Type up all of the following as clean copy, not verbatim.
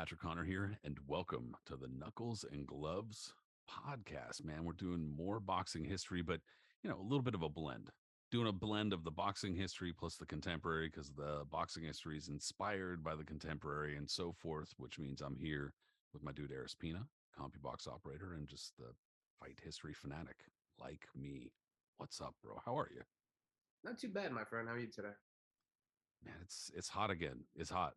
Patrick Connor here, and welcome to the Knuckles and Gloves podcast. Man, we're doing more boxing history, but a little bit of a blend. Doing a blend of the boxing history plus the contemporary because the boxing history is inspired by the contemporary and so forth, which means I'm here with my dude Aris Pina, CompuBox operator, and just the fight history fanatic like me. What's up, bro? How are you? Not too bad, my friend. How are you today? Man, it's hot again. It's hot.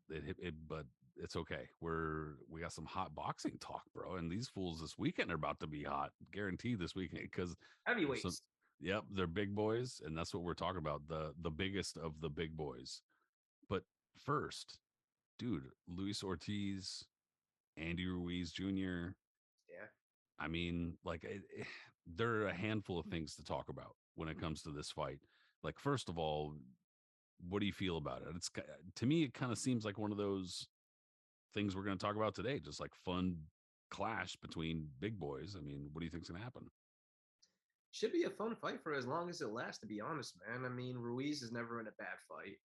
But it's okay. We got some hot boxing talk, bro. And these fools this weekend are about to be hot, guaranteed this weekend. Because so, Heavyweights. yep, they're big boys, and that's what we're talking about. The biggest of the big boys. But first, dude, Luis Ortiz, Andy Ruiz Jr. Yeah. I mean, like there are a handful of things to talk about when it comes to this fight. Like, first of all, what do you feel about it? To me, it kind of seems like one of those things we're going to talk about today, just like fun clash between big boys. I mean, what do you think's going to happen? Should be a fun fight for as long as it lasts, to be honest, man. I mean, Ruiz is never in a bad fight.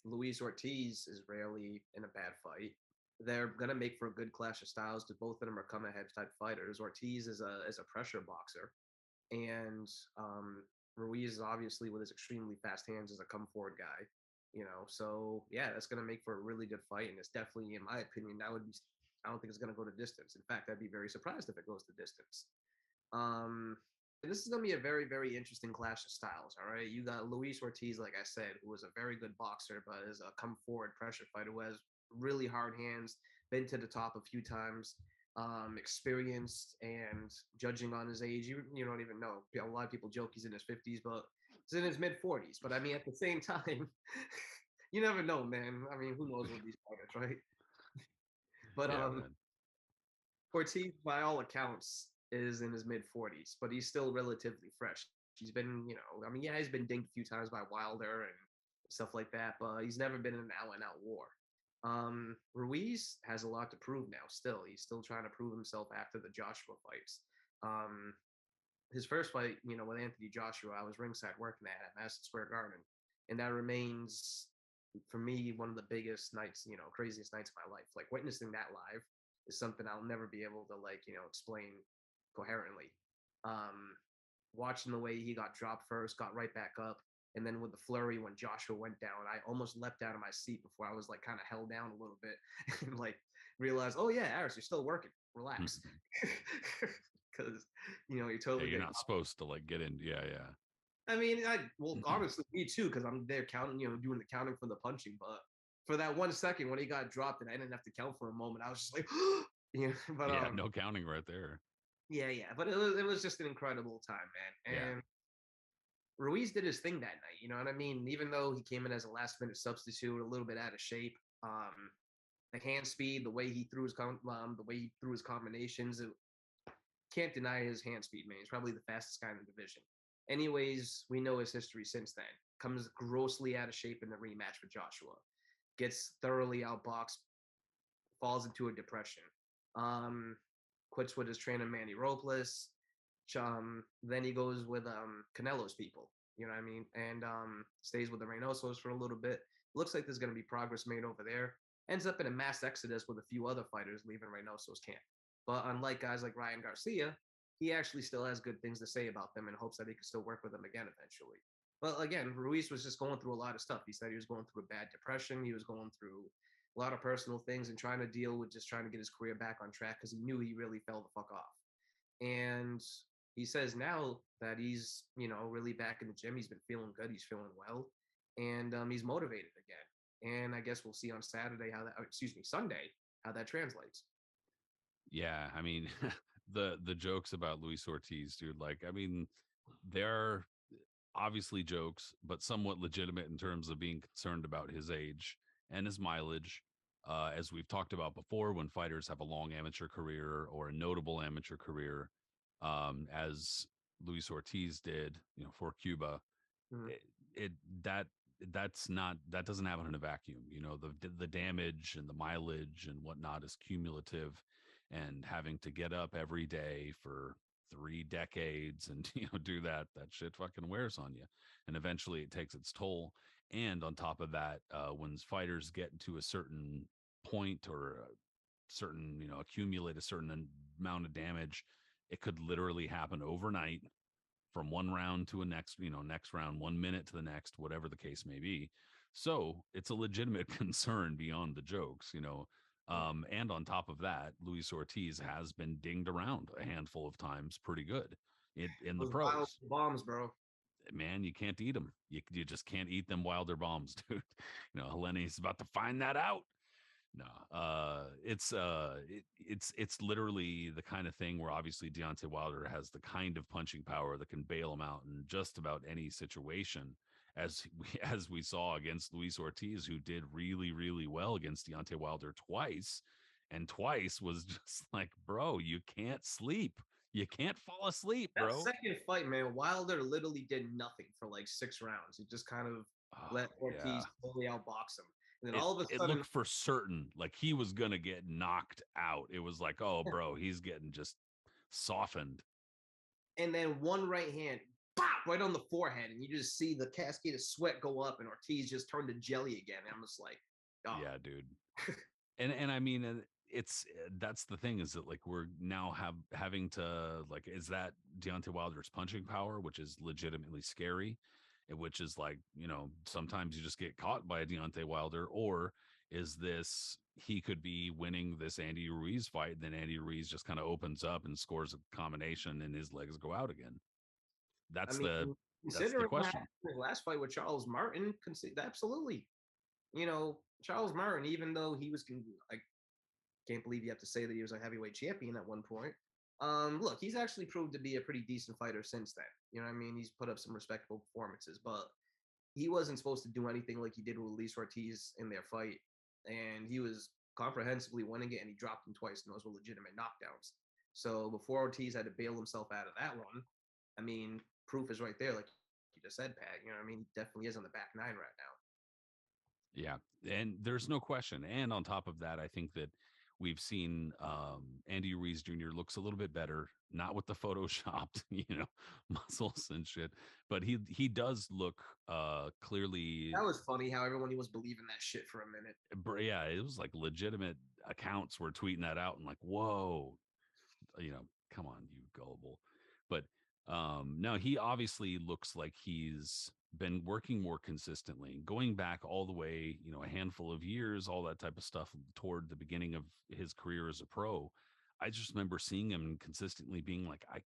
Luis Ortiz is rarely in a bad fight. They're gonna make for a good clash of styles because both of them are come ahead type fighters. Ortiz is a pressure boxer, and Ruiz is obviously with his extremely fast hands is a come forward guy. So yeah, that's gonna make for a really good fight, and it's definitely, in my opinion, that would be. I don't think it's gonna go to distance. In fact, I'd be very surprised if it goes to distance. Um, this is going to be a very, very interesting clash of styles. All right. You got Luis Ortiz, like I said, who is a very good boxer, but is a come forward pressure fighter who has really hard hands, been to the top a few times, experienced, and judging on his age, you don't even know. A lot of people joke he's in his 50s, but he's in his mid 40s. But I mean, at the same time, you never know, man. I mean, who knows with these fighters, right? But Yeah, man. Ortiz, by all accounts, is in his mid 40s, but he's still relatively fresh. He's been, I mean, yeah, he's been dinged a few times by Wilder and stuff like that, but he's never been in an out and out war. Ruiz has a lot to prove now. Still, he's still trying to prove himself after the Joshua fights. Um, his first fight, with Anthony Joshua, I was ringside working at Madison Square Garden, and that remains for me one of the biggest nights, craziest nights of my life. Like witnessing that live is something I'll never be able to explain coherently. Um, Watching the way he got dropped first, got right back up, and then with the flurry when Joshua went down, I almost leapt out of my seat before I was like kind of held down a little bit and like realized, oh yeah, Aris, you're still working. Relax, because you're Yeah, totally you're getting. not supposed to like get in. Yeah, yeah. I mean, well, honestly, me too, because I'm there counting, doing the counting for the punching. But for that 1 second when he got dropped and I didn't have to count for a moment, I was just like, but Yeah, no counting right there. yeah. But it was just an incredible time, man. Yeah. And Ruiz did his thing that night. You know what I mean? Even though he came in as a last minute substitute, a little bit out of shape, the hand speed, the way he threw his combinations, can't deny his hand speed, man. He's probably the fastest guy in the division. Anyways, we know his history since then. Comes grossly out of shape in the rematch with Joshua. Gets thoroughly outboxed, falls into a depression. Um, Quits with his trainer Manny Robles. Then he goes with Canelo's people. You know what I mean? And stays with the Reynosos for a little bit. Looks like there's going to be progress made over there. Ends up in a mass exodus with a few other fighters leaving Reynoso's camp. But unlike guys like Ryan Garcia, he actually still has good things to say about them and hopes that he can still work with them again eventually. But again, Ruiz was just going through a lot of stuff. He said he was going through a bad depression. He was going through a lot of personal things and trying to deal with just trying to get his career back on track because he knew he really fell the fuck off. And he says now that he's, really back in the gym. He's been feeling good. He's feeling well. And he's motivated again. And I guess we'll see on Sunday, how that translates. Yeah, I mean, the jokes about Luis Ortiz, dude. Like, I mean, they're obviously jokes, but somewhat legitimate in terms of being concerned about his age and his mileage. As we've talked about before, when fighters have a long amateur career or a notable amateur career, as Luis Ortiz did, for Cuba, Mm-hmm. it, it that that's not that doesn't happen in a vacuum. The damage and the mileage and whatnot is cumulative, and having to get up every day for 3 decades and do that shit fucking wears on you, and eventually it takes its toll. And on top of that, when fighters get to a certain point or a certain, accumulate a certain amount of damage, it could literally happen overnight from one round to a next round, 1 minute to the next, whatever the case may be. So it's a legitimate concern beyond the jokes. And on top of that, Luis Ortiz has been dinged around a handful of times pretty good in the Those wild pros. bombs, bro. Man, you can't eat them. You just can't eat them Wilder bombs, dude. Helene's about to find that out. No, it's literally the kind of thing where obviously Deontay Wilder has the kind of punching power that can bail him out in just about any situation, as we saw against Luis Ortiz, who did really really well against Deontay Wilder twice, and twice was just like, bro, you can't sleep, you can't fall asleep, That bro. second fight, man, Wilder literally did nothing for like 6 rounds. He just kind of Oh, let yeah. Ortiz totally outbox him. And then it all of a it sudden, looked for certain like he was gonna get knocked out. It was like, oh, bro, he's getting just softened. and then one right hand, pop, right on the forehead. And you just see the cascade of sweat go up, and Ortiz just turned to jelly again. And I'm just like, oh, Yeah, dude. And I mean, it's that's the thing, is that like we're now having to, like, is that Deontay Wilder's punching power, which is legitimately scary, which is like, sometimes you just get caught by a Deontay Wilder, or is this he could be winning this Andy Ruiz fight, and then Andy Ruiz just kind of opens up and scores a combination and his legs go out again. I That's mean, the considering what happened question. in his last fight with Charles Martin, absolutely. Charles Martin, even though he was, like, can't believe you have to say that he was a heavyweight champion at one point. Look, he's actually proved to be a pretty decent fighter since then. You know what I mean? He's put up some respectable performances, but he wasn't supposed to do anything like he did with Luis Ortiz in their fight, and he was comprehensively winning it, and he dropped him twice, and those were legitimate knockdowns. So before Ortiz had to bail himself out of that one, I mean, proof is right there, like you just said, Pat. You know what I mean? He definitely is on the back nine right now. Yeah, and there's no question. And on top of that, I think that we've seen Andy Ruiz Jr. looks a little bit better, not with the photoshopped, muscles and shit, but he does look clearly. That was funny how everyone was believing that shit for a minute. Yeah, it was like legitimate accounts were tweeting that out and like, whoa, come on, you gullible. But no, he obviously looks like he's been working more consistently, going back all the way, a handful of years, all that type of stuff toward the beginning of his career as a pro. I just remember seeing him consistently being like, I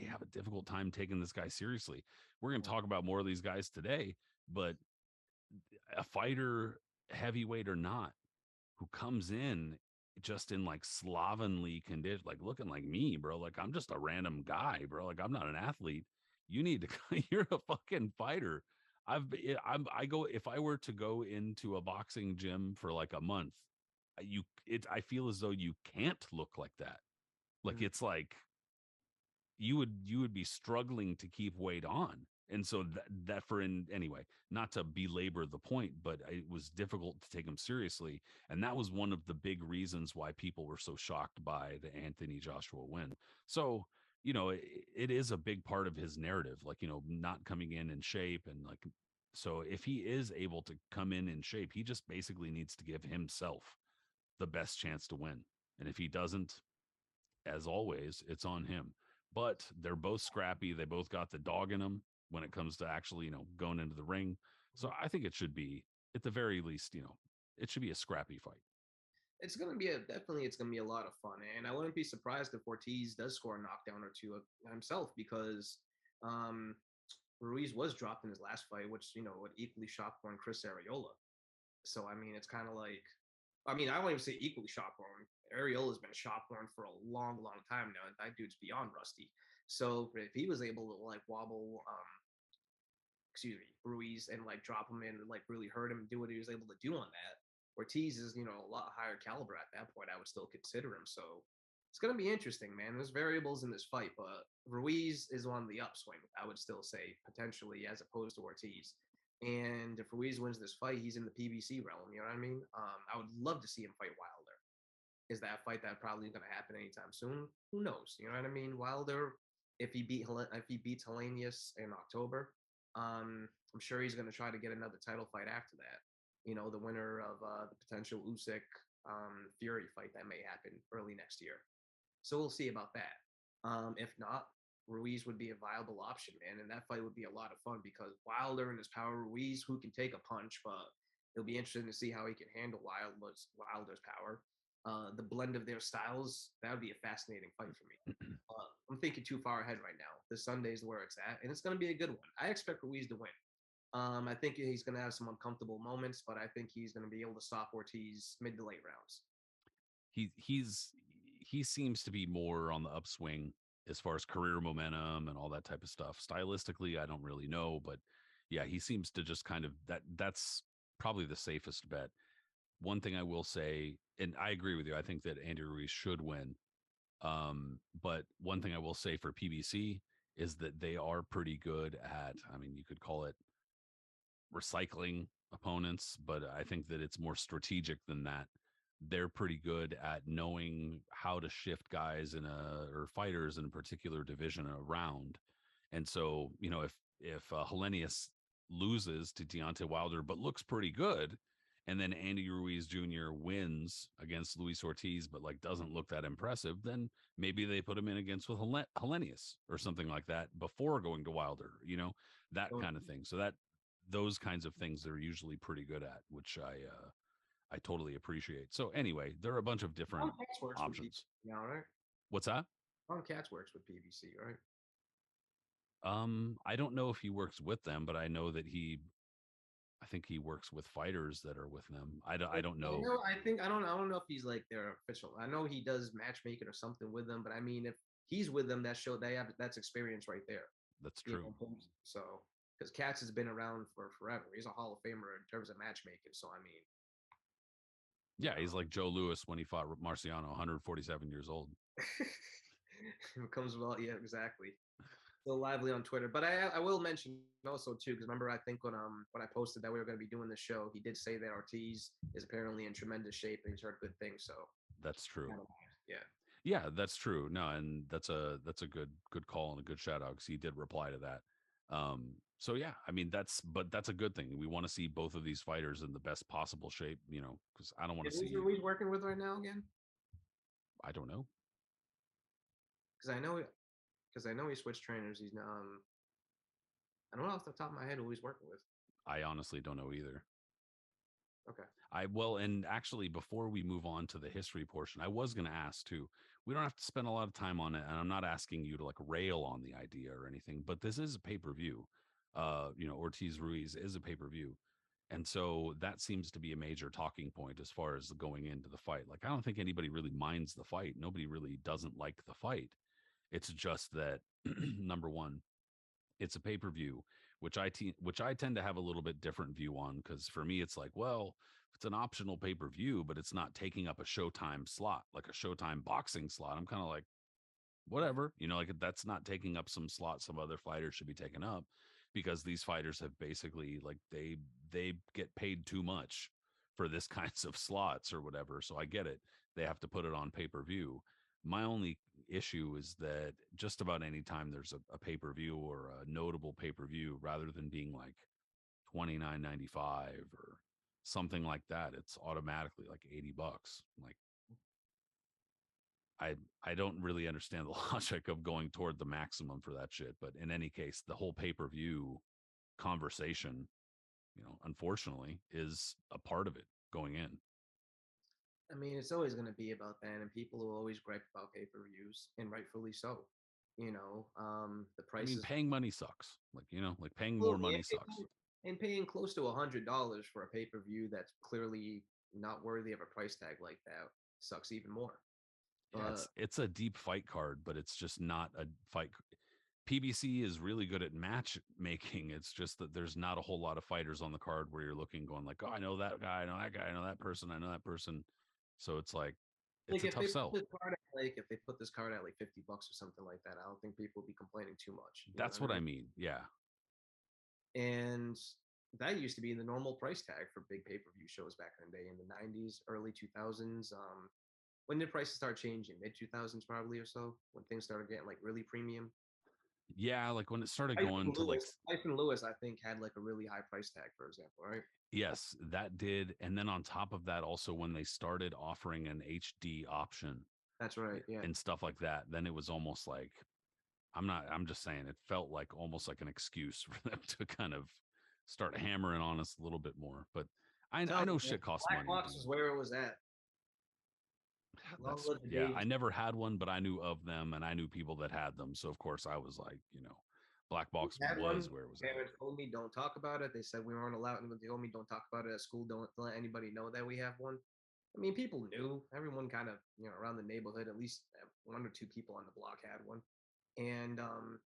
have a difficult time taking this guy seriously. We're going to talk about more of these guys today, but a fighter, heavyweight or not, who comes in just in like slovenly condition, like looking like me, bro. Like I'm just a random guy, bro. Like I'm not an athlete. You need to, you're a fucking fighter. I go, if I were to go into a boxing gym for like a month, I feel as though you can't look like that. Like Mm. it's like you would be struggling to keep weight on. And so that for in anyway, not to belabor the point, but it was difficult to take him seriously. And that was one of the big reasons why people were so shocked by the Anthony Joshua win. So, it is a big part of his narrative, like, not coming in shape. And like, so if he is able to come in shape, he just basically needs to give himself the best chance to win. And if he doesn't, as always, it's on him. But they're both scrappy. They both got the dog in them when it comes to actually, going into the ring. So I think it should be, at the very least, it should be a scrappy fight. It's gonna be it's gonna be a lot of fun, and I wouldn't be surprised if Ortiz does score a knockdown or two himself, because um, Ruiz was dropped in his last fight, which would equally shock one Chris Arreola. So I mean, it's kind of like, I mean, I won't even say equally shot born. Ariola's been shot born for a long, long time now. And that dude's beyond rusty. So if he was able to like wobble, excuse me, Ruiz, and like drop him in and like really hurt him and do what he was able to do on that, Ortiz is, a lot higher caliber at that point. I would still consider him. So it's going to be interesting, man. There's variables in this fight, but Ruiz is on the upswing, I would still say, potentially, as opposed to Ortiz. And if Ruiz wins this fight, he's in the PBC realm. You know what I mean? I would love to see him fight Wilder. Is that fight that probably going to happen anytime soon? Who knows? You know what I mean? Wilder, if he beats Helenius in October, I'm sure he's going to try to get another title fight after that. The winner of the potential Usyk Fury fight that may happen early next year. So we'll see about that. If not, Ruiz would be a viable option, man, and that fight would be a lot of fun because Wilder and his power, Ruiz, who can take a punch, but it'll be interesting to see how he can handle Wilder's power. The blend of their styles, that would be a fascinating fight for me. I'm thinking too far ahead right now. This Sunday's where it's at, and it's going to be a good one. I expect Ruiz to win. I think he's going to have some uncomfortable moments, but I think he's going to be able to stop Ortiz mid to late rounds. He seems to be more on the upswing as far as career momentum and all that type of stuff. Stylistically, I don't really know, but yeah, he seems to just kind of that's probably the safest bet. One thing I will say, and I agree with you, I think that Andy Ruiz should win. But one thing I will say for PBC is that they are pretty good at, I mean, you could call it recycling opponents, but I think that it's more strategic than that. They're pretty good at knowing how to shift guys or fighters in a particular division around. And so, if Hellenius loses to Deontay Wilder but looks pretty good, and then Andy Ruiz Jr. wins against Luis Ortiz but like doesn't look that impressive, then maybe they put him in against with Hellenius or something like that before going to Wilder, that kind of thing. So those kinds of things they're usually pretty good at, which I totally appreciate. So anyway, there are a bunch of different options. Now, right? What's that? Ron Katz works with PBC, right? I don't know if he works with them, but I know that I think he works with fighters that are with them. I don't know. I don't know if he's like their official. I know he does matchmaking or something with them, but I mean, if he's with them, that's experience right there. That's true. So because Katz has been around for forever, he's a Hall of Famer in terms of matchmaking. So I mean, yeah, he's like Joe Louis when he fought Marciano, 147 years old. It comes well, yeah, exactly. Still lively on Twitter, but I will mention also too because remember I think when I posted that we were going to be doing the show, he did say that Ortiz is apparently in tremendous shape and he's heard good things. So that's true. Yeah, that's true. No, and that's a good call and a good shout out because he did reply to that. So yeah, I mean that's a good thing. We want to see both of these fighters in the best possible shape, because I don't want to see. Who he's working with right now again? I don't know. Because I know he switched trainers. He's I don't know off the top of my head who he's working with. I honestly don't know either. Okay. And actually, before we move on to the history portion, I was going to ask too. We don't have to spend a lot of time on it, and I'm not asking you to like rail on the idea or anything, but this is a pay-per-view. Ortiz-Ruiz is a pay-per-view. And so that seems to be a major talking point as far as going into the fight. Like, I don't think anybody really minds the fight. Nobody really doesn't like the fight. It's just that number one, it's a pay-per-view, which I tend to have a little bit different view on, because for me, it's like, well, it's an optional pay-per-view, but it's not taking up a Showtime slot, like a Showtime boxing slot. I'm kind of like, whatever, like that's not taking up some slot some other fighters should be taking up, because these fighters have basically like they get paid too much for this kinds of slots or whatever. So I get it. They have to put it on pay-per-view. My only issue is that just about any time there's a pay-per-view or a notable pay-per-view, rather than being like $29.95 or something like that, it's automatically like $80. Like, I don't really understand the logic of going toward the maximum for that shit. But in any case, the whole pay-per-view conversation, unfortunately, is a part of it going in. I mean, it's always going to be about that, and people will always gripe about pay-per-views, and rightfully so. The price. I mean, paying money sucks. Like, like paying more money sucks. And paying close to $100 for a pay-per-view that's clearly not worthy of a price tag like that sucks even more. Yeah, it's a deep fight card, but it's just not a fight. PBC is really good at matchmaking. It's just that there's not a whole lot of fighters on the card where you're looking, going like, oh, I know that guy, I know that guy, I know that person, I know that person. So it's like, it's a tough sell. If they put this card at like $50 or something like that, I don't think people would be complaining too much. That's what I mean. Yeah. And that used to be the normal price tag for big pay-per-view shows back in the day, in the 90s, early 2000s. When did prices start changing? Mid 2000s probably, or so, when things started getting like really premium. Yeah, like when it started going to like Tyson Lewis, I think, had like a really high price tag, for example, right? Yes, that did. And then on top of that, also when they started offering an HD option That's right. Yeah. and stuff like that, then it was almost like I'm just saying it felt like almost like an excuse for them to kind of start hammering on us a little bit more. But I Tell know you, man, shit costs Black money, Box dude. is where it was at. Long That's live the yeah, I days. never had one, but I knew of them and I knew people that had them. So of course I was like, Black We Box had one. was where it was at. Parents told me don't talk about it. They said we weren't allowed. They told me don't talk about it at school. Don't let anybody know that we have one. I mean, people knew. Everyone kind of, around the neighborhood, at least one or two people on the block had one. And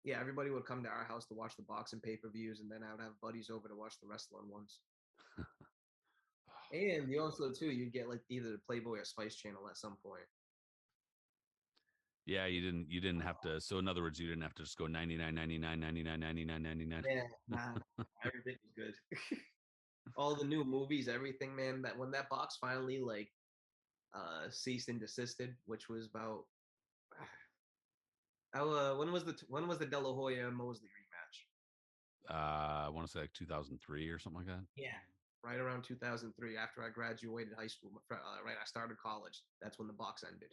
yeah, everybody would come to our house to watch the boxing pay-per-views, and then I would have buddies over to watch the wrestling ones. And you also too, you'd get like either the Playboy or Spice Channel at some point. Yeah, you didn't have to. So in other words, you didn't have to just go 99, 99, 99, 99, 99. Yeah, nah, everything was good. All the new movies, everything, man. That when that box finally like ceased and desisted, which was about when was the De La Hoya Mosley rematch? I want to say like 2003 or something like that. Yeah, right around 2003, after I graduated high school. Right, I started college. That's when the box ended.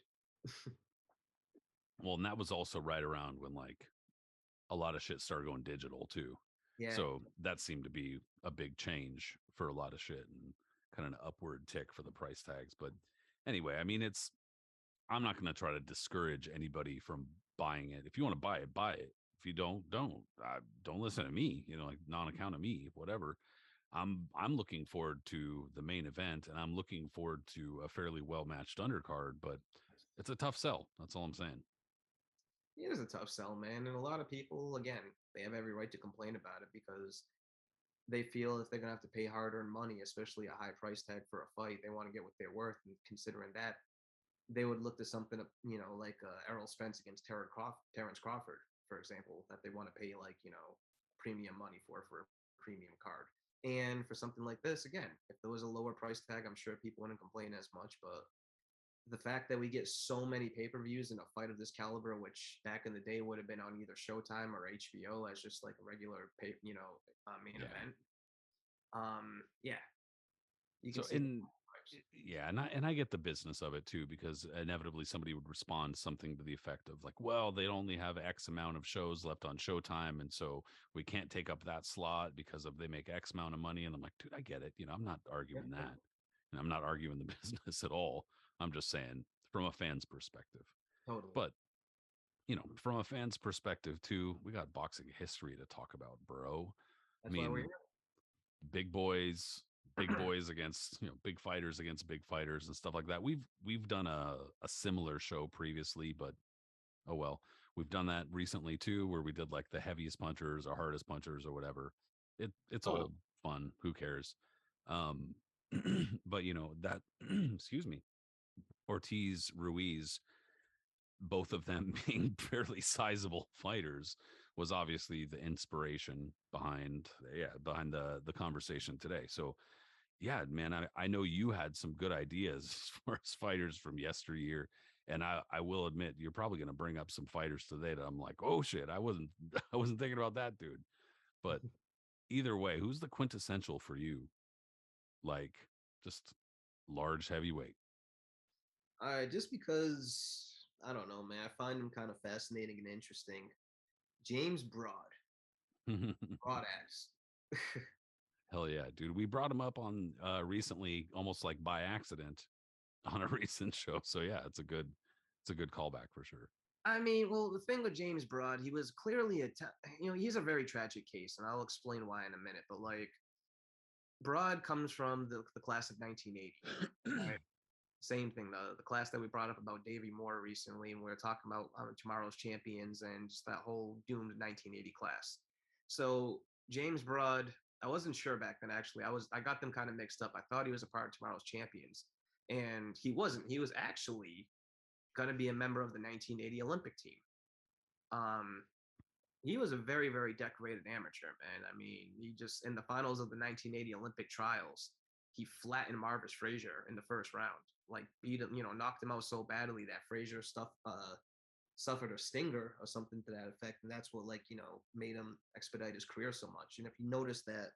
Well, and that was also right around when like a lot of shit started going digital too. Yeah, So that seemed to be a big change for a lot of shit and kind of an upward tick for the price tags. But anyway, I mean, I'm not going to try to discourage anybody from buying it. If you want to buy it, buy it. If you don't. Don't listen to me. Like non-account of me, whatever. I'm looking forward to the main event, and I'm looking forward to a fairly well matched undercard. But it's a tough sell. That's all I'm saying. it is a tough sell, man. And a lot of people, again, they have every right to complain about it because they feel if they're gonna have to pay hard-earned money, especially a high price tag for a fight, they want to get what they're worth. And considering that, they would look to something, like Errol Spence against Terrence Crawford, for example, that they want to pay like premium money for a premium card. And for something like this, again, if there was a lower price tag, I'm sure people wouldn't complain as much. But the fact that we get so many pay-per-views in a fight of this caliber, which back in the day would have been on either Showtime or HBO as just like a regular main Yeah. event. Yeah, you can So see the in yeah, and I get the business of it too, because inevitably somebody would respond something to the effect of like, well, they only have X amount of shows left on Showtime, and so we can't take up that slot because of they make X amount of money. And I'm like, dude, I get it. I'm not arguing that, and I'm not arguing the business at all. I'm just saying from a fan's perspective. totally. But from a fan's perspective too, we got boxing history to talk about, bro. I That's why we're mean, big boys big here. boys against big fighters against big fighters and stuff like that. We've done a similar show previously, but oh well. We've done that recently too, where we did like the heaviest punchers or hardest punchers or whatever. It's Totally. all fun, who cares. um but that excuse me, Ortiz-Ruiz, both of them being fairly sizable fighters, was obviously the inspiration behind the conversation today. So yeah, man, I know you had some good ideas as far as fighters from yesteryear. And I will admit, you're probably going to bring up some fighters today that I'm like, oh shit, I wasn't I wasn't thinking about that dude. But either way, who's the quintessential for you? Like just large heavyweight. Just because I don't know, man, I find him kind of fascinating and interesting. James Broad ass. Hell yeah, dude. We brought him up on recently, almost like by accident on a recent show. So yeah, it's a good callback for sure. I mean, well, the thing with James Broad, he was clearly he's a very tragic case, and I'll explain why in a minute. But like, Broad comes from the class of 1980. Right? Same thing, the class that we brought up about Davy Moore recently, and we were talking about tomorrow's champions and just that whole doomed 1980 class. So James Broad, I wasn't sure back then. Actually, I got them kind of mixed up. I thought he was a part of tomorrow's champions, and he wasn't. He was actually going to be a member of the 1980 Olympic team. Um, he was a very, very decorated amateur, man. I mean, he just in the finals of the 1980 Olympic trials, he flattened Marvis Frazier in the first round, like beat him, knocked him out so badly that Frazier suffered a stinger or something to that effect, and that's what made him expedite his career so much. And if you notice that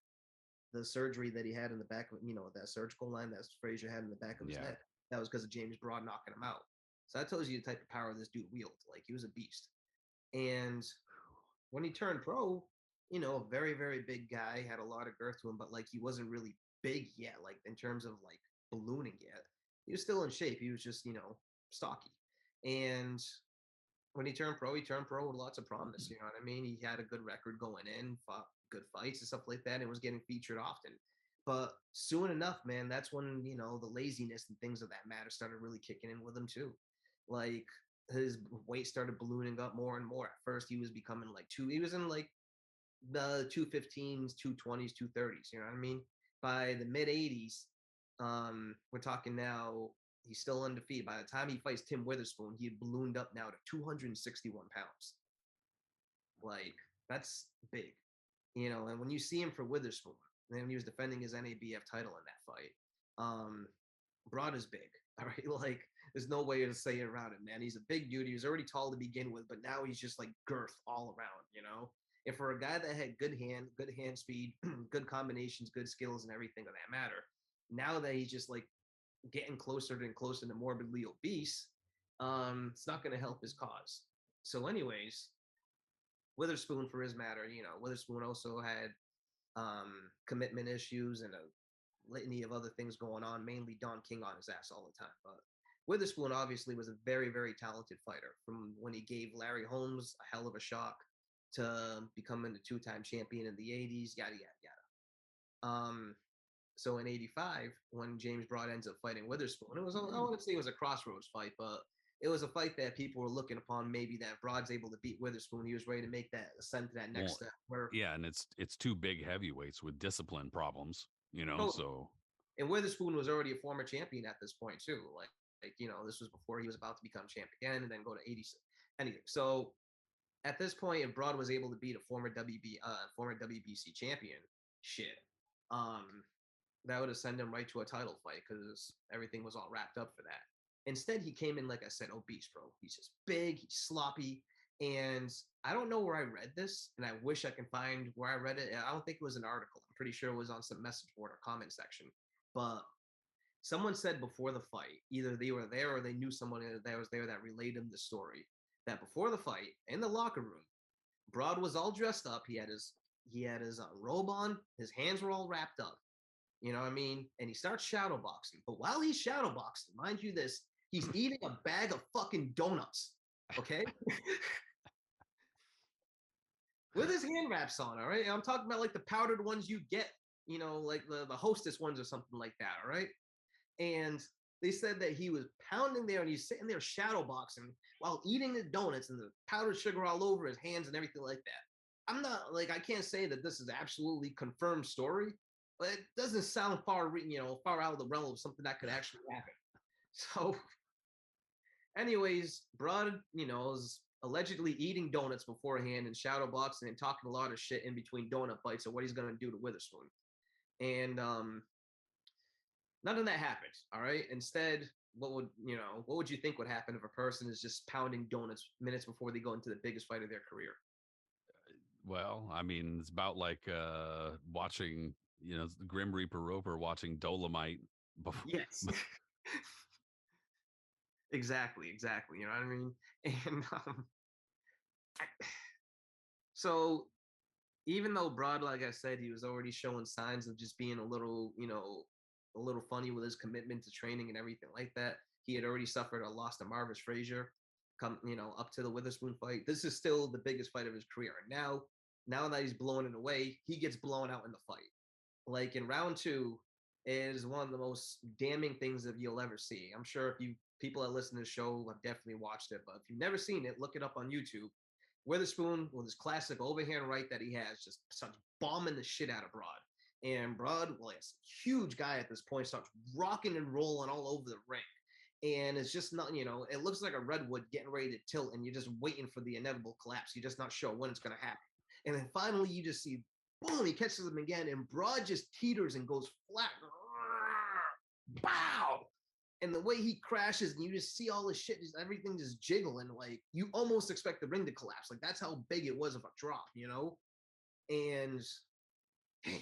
the surgery that he had in the back of, that surgical line that Frazier had in the back of his neck. That was because of James Broad knocking him out. So that tells you the type of power this dude wielded. Like, he was a beast. And when he turned pro, a very, very big guy, had a lot of girth to him, but like he wasn't really big yet, like in terms of like ballooning yet. He was still in shape. He was just, stocky. And when he turned pro with lots of promise. You know what I mean? He had a good record going in, fought good fights and stuff like that, and was getting featured often. But soon enough, man, that's when, the laziness and things of that matter started really kicking in with him too. Like, his weight started ballooning up more and more. At first, he was becoming he was in like the 215s, 220s, 230s. You know what I mean? By the mid 80s, we're talking now, he's still undefeated. By the time he fights Tim Witherspoon, he had ballooned up now to 261 pounds. Like, that's big. And when you see him for Witherspoon, and he was defending his NABF title in that fight, Broad is big. All right. Like, there's no way to say it around it, man. He's a big dude. He was already tall to begin with, but now he's just like girth all around. And for a guy that had good hand speed, good combinations, good skills, and everything of that matter, now that he's just like getting closer and closer to morbidly obese, it's not going to help his cause. So, anyways, Witherspoon, for his matter, Witherspoon also had commitment issues and a litany of other things going on, mainly Don King on his ass all the time. But Witherspoon obviously was a very, very talented fighter from when he gave Larry Holmes a hell of a shock to becoming a two-time champion in the 80s, yada, yada, yada. So in 85, when James Broad ends up fighting Witherspoon, I wouldn't say it was a crossroads fight, but it was a fight that people were looking upon, maybe that Broad's able to beat Witherspoon. He was ready to make that ascent to that next step. And it's two big heavyweights with discipline problems, so. And Witherspoon was already a former champion at this point too. Like, this was before he was about to become champ again and then go to 86. Anyway, so at this point, if Broad was able to beat a former WBC champion, that would have sent him right to a title fight because everything was all wrapped up for that. Instead, he came in, like I said, obese, bro. He's just big, he's sloppy. And I don't know where I read this, and I wish I can find where I read it. I don't think it was an article. I'm pretty sure it was on some message board or comment section. But someone said before the fight, either they were there or they knew someone that was there that relayed them the story, that before the fight, in the locker room, Broad was all dressed up. He had his robe on. His hands were all wrapped up. You know what I mean? And he starts shadow boxing. But while he's shadow boxing, mind you this, he's eating a bag of fucking donuts. Okay? With his hand wraps on, all right? And I'm talking about like the powdered ones you get, like the Hostess ones or something like that, all right? And they said that he was pounding there and he's sitting there shadow boxing while eating the donuts and the powdered sugar all over his hands and everything like that. I'm not like, I can't say that this is absolutely confirmed story, but it doesn't sound far out of the realm of something that could actually happen. So, anyways, Broad, is allegedly eating donuts beforehand and shadow boxing and talking a lot of shit in between donut bites of what he's going to do to Witherspoon. And none of that happened. All right. Instead, what would you think would happen if a person is just pounding donuts minutes before they go into the biggest fight of their career? Well, I mean, it's about like watching, Grim Reaper Roper watching Dolomite before. Yes. Exactly. You know what I mean? And so even though Broad, like I said, he was already showing signs of just being a little funny with his commitment to training and everything like that. He had already suffered a loss to Mathis Frazier, up to the Witherspoon fight. This is still the biggest fight of his career. And now that he's blowing it away, he gets blown out in the fight. Like in round 2, is one of the most damning things that you'll ever see. I'm sure if people that listen to the show have definitely watched it, but if you've never seen it, look it up on YouTube. Witherspoon, with his classic overhand right that he has, just starts bombing the shit out of Broad. And Broad, well, it's a huge guy at this point, starts rocking and rolling all over the ring. And it's just not, it looks like a redwood getting ready to tilt, and you're just waiting for the inevitable collapse. You're just not sure when it's going to happen. And then finally, you just see, boom, he catches him again, and Broad just teeters and goes flat. Bow! And the way he crashes, and you just see all this shit, everything just jiggling. Like, you almost expect the ring to collapse. Like, that's how big it was of a drop, And damn.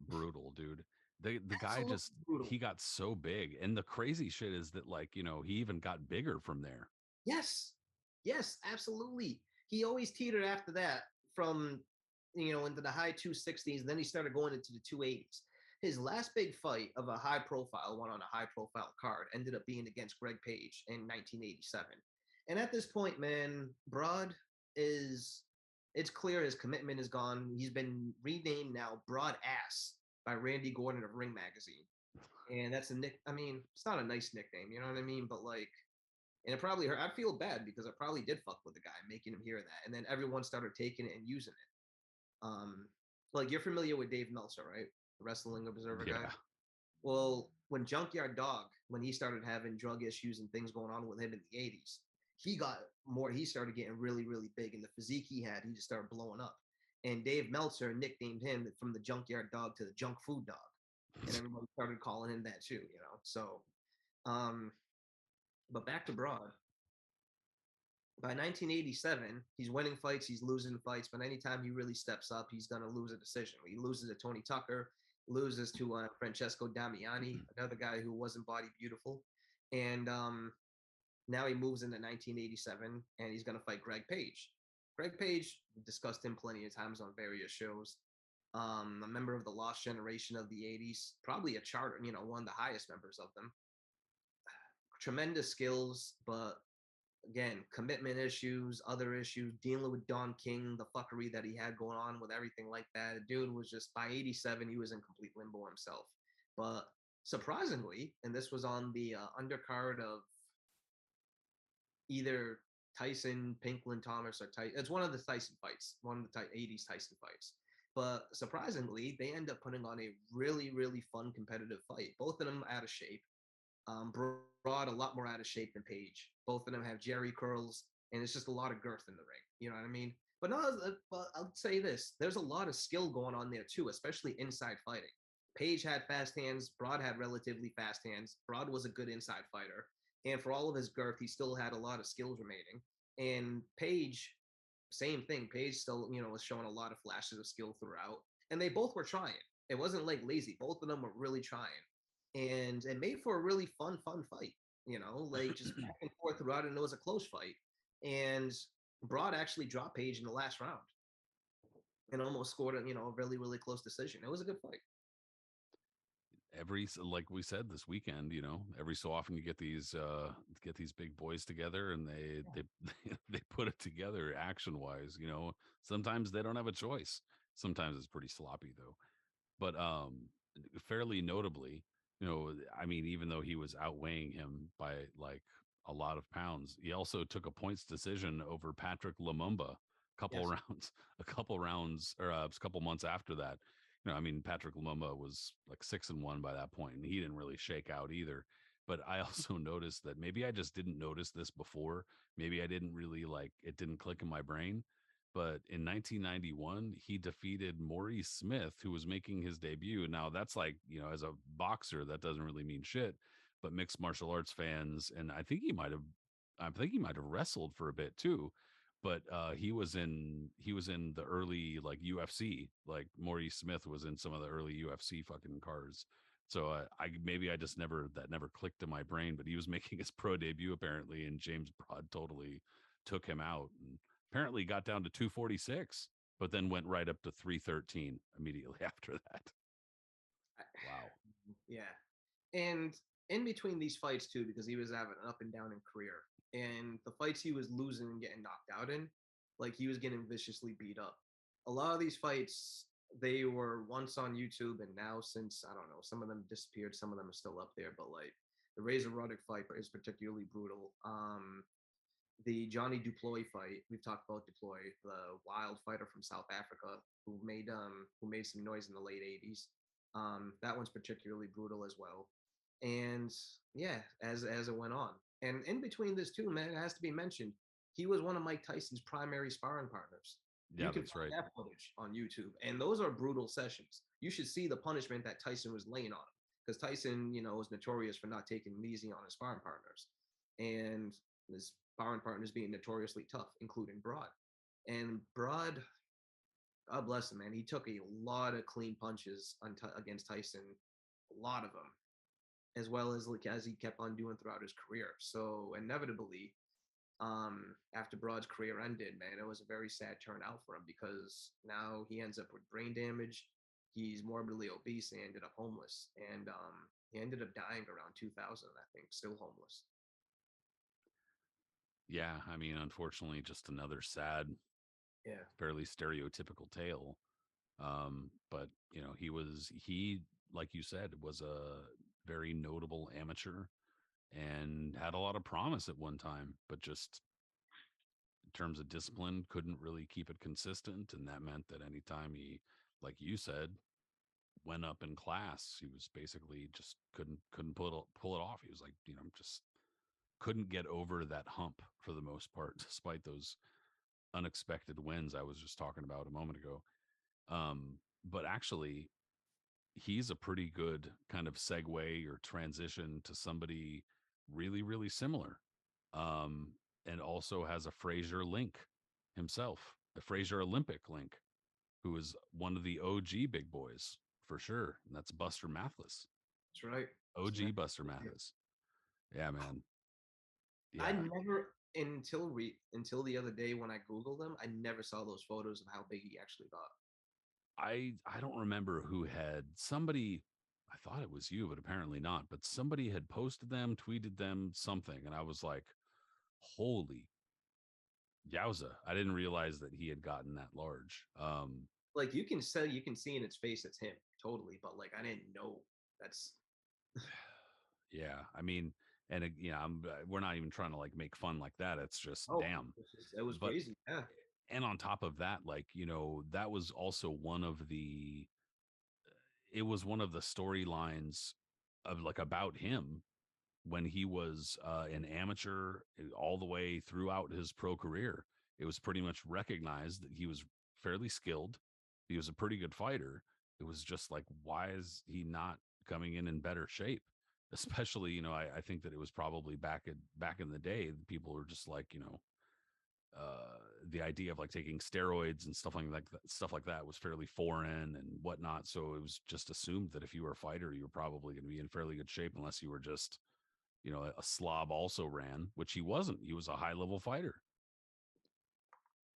brutal, dude. The guy Absolutely just brutal. he got so big, and the crazy shit is that like he even got bigger from there. Yes. Yes, absolutely. He always teetered after that from, into the high 260s. And then he started going into the 280s. His last big fight of a high profile one on a high profile card ended up being against Greg Page in 1987. And at this point, man, Broad is, it's clear his commitment is gone. He's been renamed now Broad Ass by Randy Gordon of Ring Magazine. And that's a nick. I mean, it's not a nice nickname, you know what I mean? But like, and it probably hurt. I feel bad because I probably did fuck with the guy, making him hear that. And then everyone started taking it and using it. Like you're familiar with Dave Meltzer, right? The Wrestling Observer guy. Yeah. Well, when Junkyard Dog, when he started having drug issues and things going on with him in the 80s, he started getting really, really big. And the physique he had, he just started blowing up. And Dave Meltzer nicknamed him from the Junkyard Dog to the Junk Food Dog. And everyone started calling him that too, So, um, but back to Broad. By 1987, he's winning fights, he's losing fights, but anytime he really steps up, he's going to lose a decision. He loses to Tony Tucker, loses to Francesco Damiani, another guy who wasn't body beautiful. And now he moves into 1987, and he's going to fight Greg Page. Greg Page, discussed him plenty of times on various shows. A member of the lost generation of the 80s, probably a charter, one of the highest members of them. Tremendous skills, but again, commitment issues, other issues, dealing with Don King, the fuckery that he had going on with everything like that. The dude was just, by 87, he was in complete limbo himself. But surprisingly, and this was on the undercard of either Tyson, Pinkland Thomas, or Tyson. It's one of the Tyson fights, one of the 80s Tyson fights. But surprisingly, they end up putting on a really, really fun competitive fight. Both of them out of shape. Broad a lot more out of shape than Page. Both of them have Jerry curls, and it's just a lot of girth in the ring. You know what I mean? But no, I'll say this: there's a lot of skill going on there too, especially inside fighting. Page had fast hands. Broad had relatively fast hands. Broad was a good inside fighter, and for all of his girth, he still had a lot of skills remaining. And Page, same thing. Page still, was showing a lot of flashes of skill throughout, and they both were trying. It wasn't like lazy. Both of them were really trying, and it made for a really fun fight. Like just back and forth throughout, and it was a close fight. And Broad actually dropped Page in the last round and almost scored a really, really close decision. It was a good fight. Like we said this weekend, every so often you get these big boys together, and they put it together action wise. Sometimes they don't have a choice. Sometimes it's pretty sloppy though. But fairly notably, I mean, even though he was outweighing him by like a lot of pounds, he also took a points decision over Patrick Lumumba couple Yes. rounds, a couple months after that. I mean, Patrick Lumumba was like 6-1 by that point, and he didn't really shake out either. But I also noticed that maybe I just didn't notice this before. Maybe I didn't really like it, didn't click in my brain. But in 1991, he defeated Maurice Smith, who was making his debut. Now, that's like, as a boxer, that doesn't really mean shit. But mixed martial arts fans, and I think he might have wrestled for a bit too. But he was in the early like UFC. Like Maurice Smith was in some of the early UFC fucking cards. So I just never clicked in my brain. But he was making his pro debut apparently, and James Broad totally took him out. And apparently got down to 246, but then went right up to 313 immediately after that. Wow. Yeah. And in between these fights too, because he was having an up and down in career, and the fights he was losing and getting knocked out in, like he was getting viciously beat up. A lot of these fights, they were once on YouTube, and now since I don't know, some of them disappeared, some of them are still up there. But like the Razor Ruddock fight is particularly brutal. The Johnny Duploy fight, we've talked about Duploy, the wild fighter from South Africa who made some noise in the late 80s. That one's particularly brutal as well. And yeah, as it went on. And in between this too, man, it has to be mentioned, he was one of Mike Tyson's primary sparring partners. You Yeah, can that's find right. that footage on YouTube, and those are brutal sessions. You should see the punishment that Tyson was laying on him, because Tyson, was notorious for not taking it easy on his sparring partners, and his sparring partners being notoriously tough, including Broad. And Broad, God bless him, man. He took a lot of clean punches against Tyson, a lot of them, as well as like as he kept on doing throughout his career. So inevitably, after Broad's career ended, man, it was a very sad turnout for him because now he ends up with brain damage. He's morbidly obese and ended up homeless, and he ended up dying around 2000, I think, still homeless. Yeah, I mean, unfortunately, just another sad, Yeah, fairly stereotypical tale. But he, like you said, was a very notable amateur and had a lot of promise at one time, but just in terms of discipline, couldn't really keep it consistent. And that meant that anytime he, like you said, went up in class, he was basically just couldn't pull it off. He was like, just couldn't get over that hump for the most part, despite those unexpected wins I was just talking about a moment ago. But actually, he's a pretty good kind of segue or transition to somebody really, really similar. Um, and also has a Frazier link himself, the Frazier Olympic link, who is one of the OG big boys for sure. And that's Buster Mathis, that's right. OG Buster Mathis. Yeah, man. I Yeah. never until the other day when I googled him, I never saw those photos of how big he actually got. I don't remember who had somebody. I thought it was you, but apparently not. But somebody had posted them, tweeted them something, and I was like, "Holy yowza!" I didn't realize that he had gotten that large. Like you can see in its face it's him totally, but like I didn't know that's Yeah, I mean, and we're not even trying to like make fun like that. It's just oh damn. it was But crazy. Yeah, and on top of that, like that was also it was one of the storylines of like about him when he was an amateur all the way throughout his pro career. It was pretty much recognized that he was fairly skilled. He was a pretty good fighter. It was just like, why is he not coming in better shape? Especially, I think that it was probably back in the day, people were just like, the idea of like taking steroids and stuff like that was fairly foreign and whatnot. So it was just assumed that if you were a fighter, you were probably going to be in fairly good shape, unless you were just a slob also ran, which he wasn't. He was a high level fighter.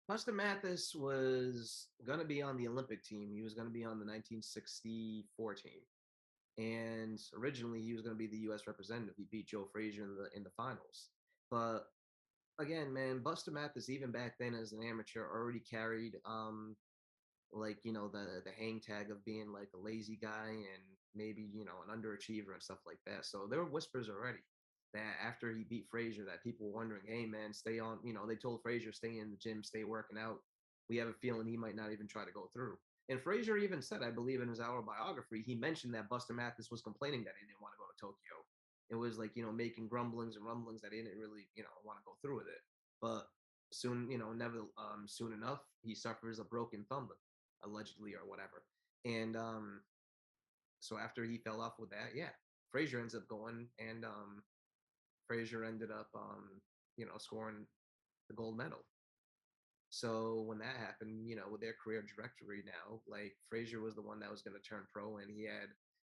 Buster Mathis was going to be on the Olympic team. He was going to be on the 1964 team, and originally he was going to be the U.S. representative. He beat Joe Frazier in the finals, but again, man, Buster Mathis even back then as an amateur already carried like the hang tag of being like a lazy guy and maybe an underachiever and stuff like that. So there were whispers already that after he beat Frazier, that people were wondering, hey man, stay on. They told Frazier stay in the gym, stay working out. We have a feeling he might not even try to go through. And Frazier even said, I believe in his autobiography, he mentioned that Buster Mathis was complaining that he didn't want to go to Tokyo. It was like making grumblings and rumblings that he didn't really want to go through with it. But soon, never soon enough, he suffers a broken thumb allegedly or whatever. And so after he fell off with that, yeah, Frazier ends up going, and Frazier ended up, scoring the gold medal. So when that happened, with their career trajectory now, like Frazier was the one that was going to turn pro, and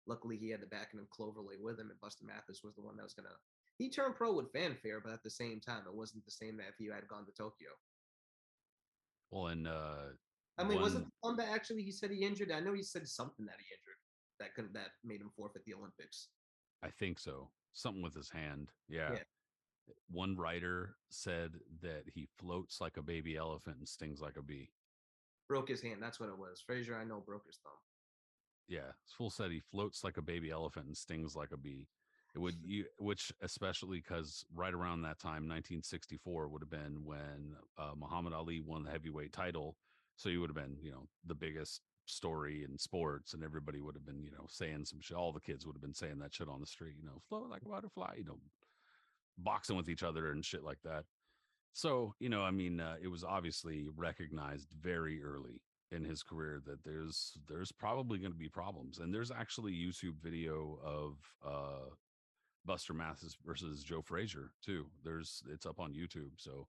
luckily he had the backing of Cloverley with him, and Buster Mathis was the one that was going to. He turned pro with fanfare, but at the same time, it wasn't the same that if he had gone to Tokyo. Well, and I mean, wasn't one, the one that actually he said he injured? I know he said something that he injured that made him forfeit the Olympics. I think so, something with his hand. Yeah. Yeah, One writer said that he floats like a baby elephant and stings like a bee. broke his hand. That's what it was. Frazier, I know, broke his thumb. Yeah, Fool said he floats like a baby elephant and stings like a bee. It would you, which especially because right around that time, 1964 would have been when Muhammad Ali won the heavyweight title. So he would have been, the biggest story in sports, and everybody would have been, saying some shit. All the kids would have been saying that shit on the street, float like a butterfly, boxing with each other and shit like that. So, I mean, it was obviously recognized very early in his career that there's probably going to be problems. And there's actually YouTube video of Buster Mathis versus Joe Frazier too. It's up on YouTube. So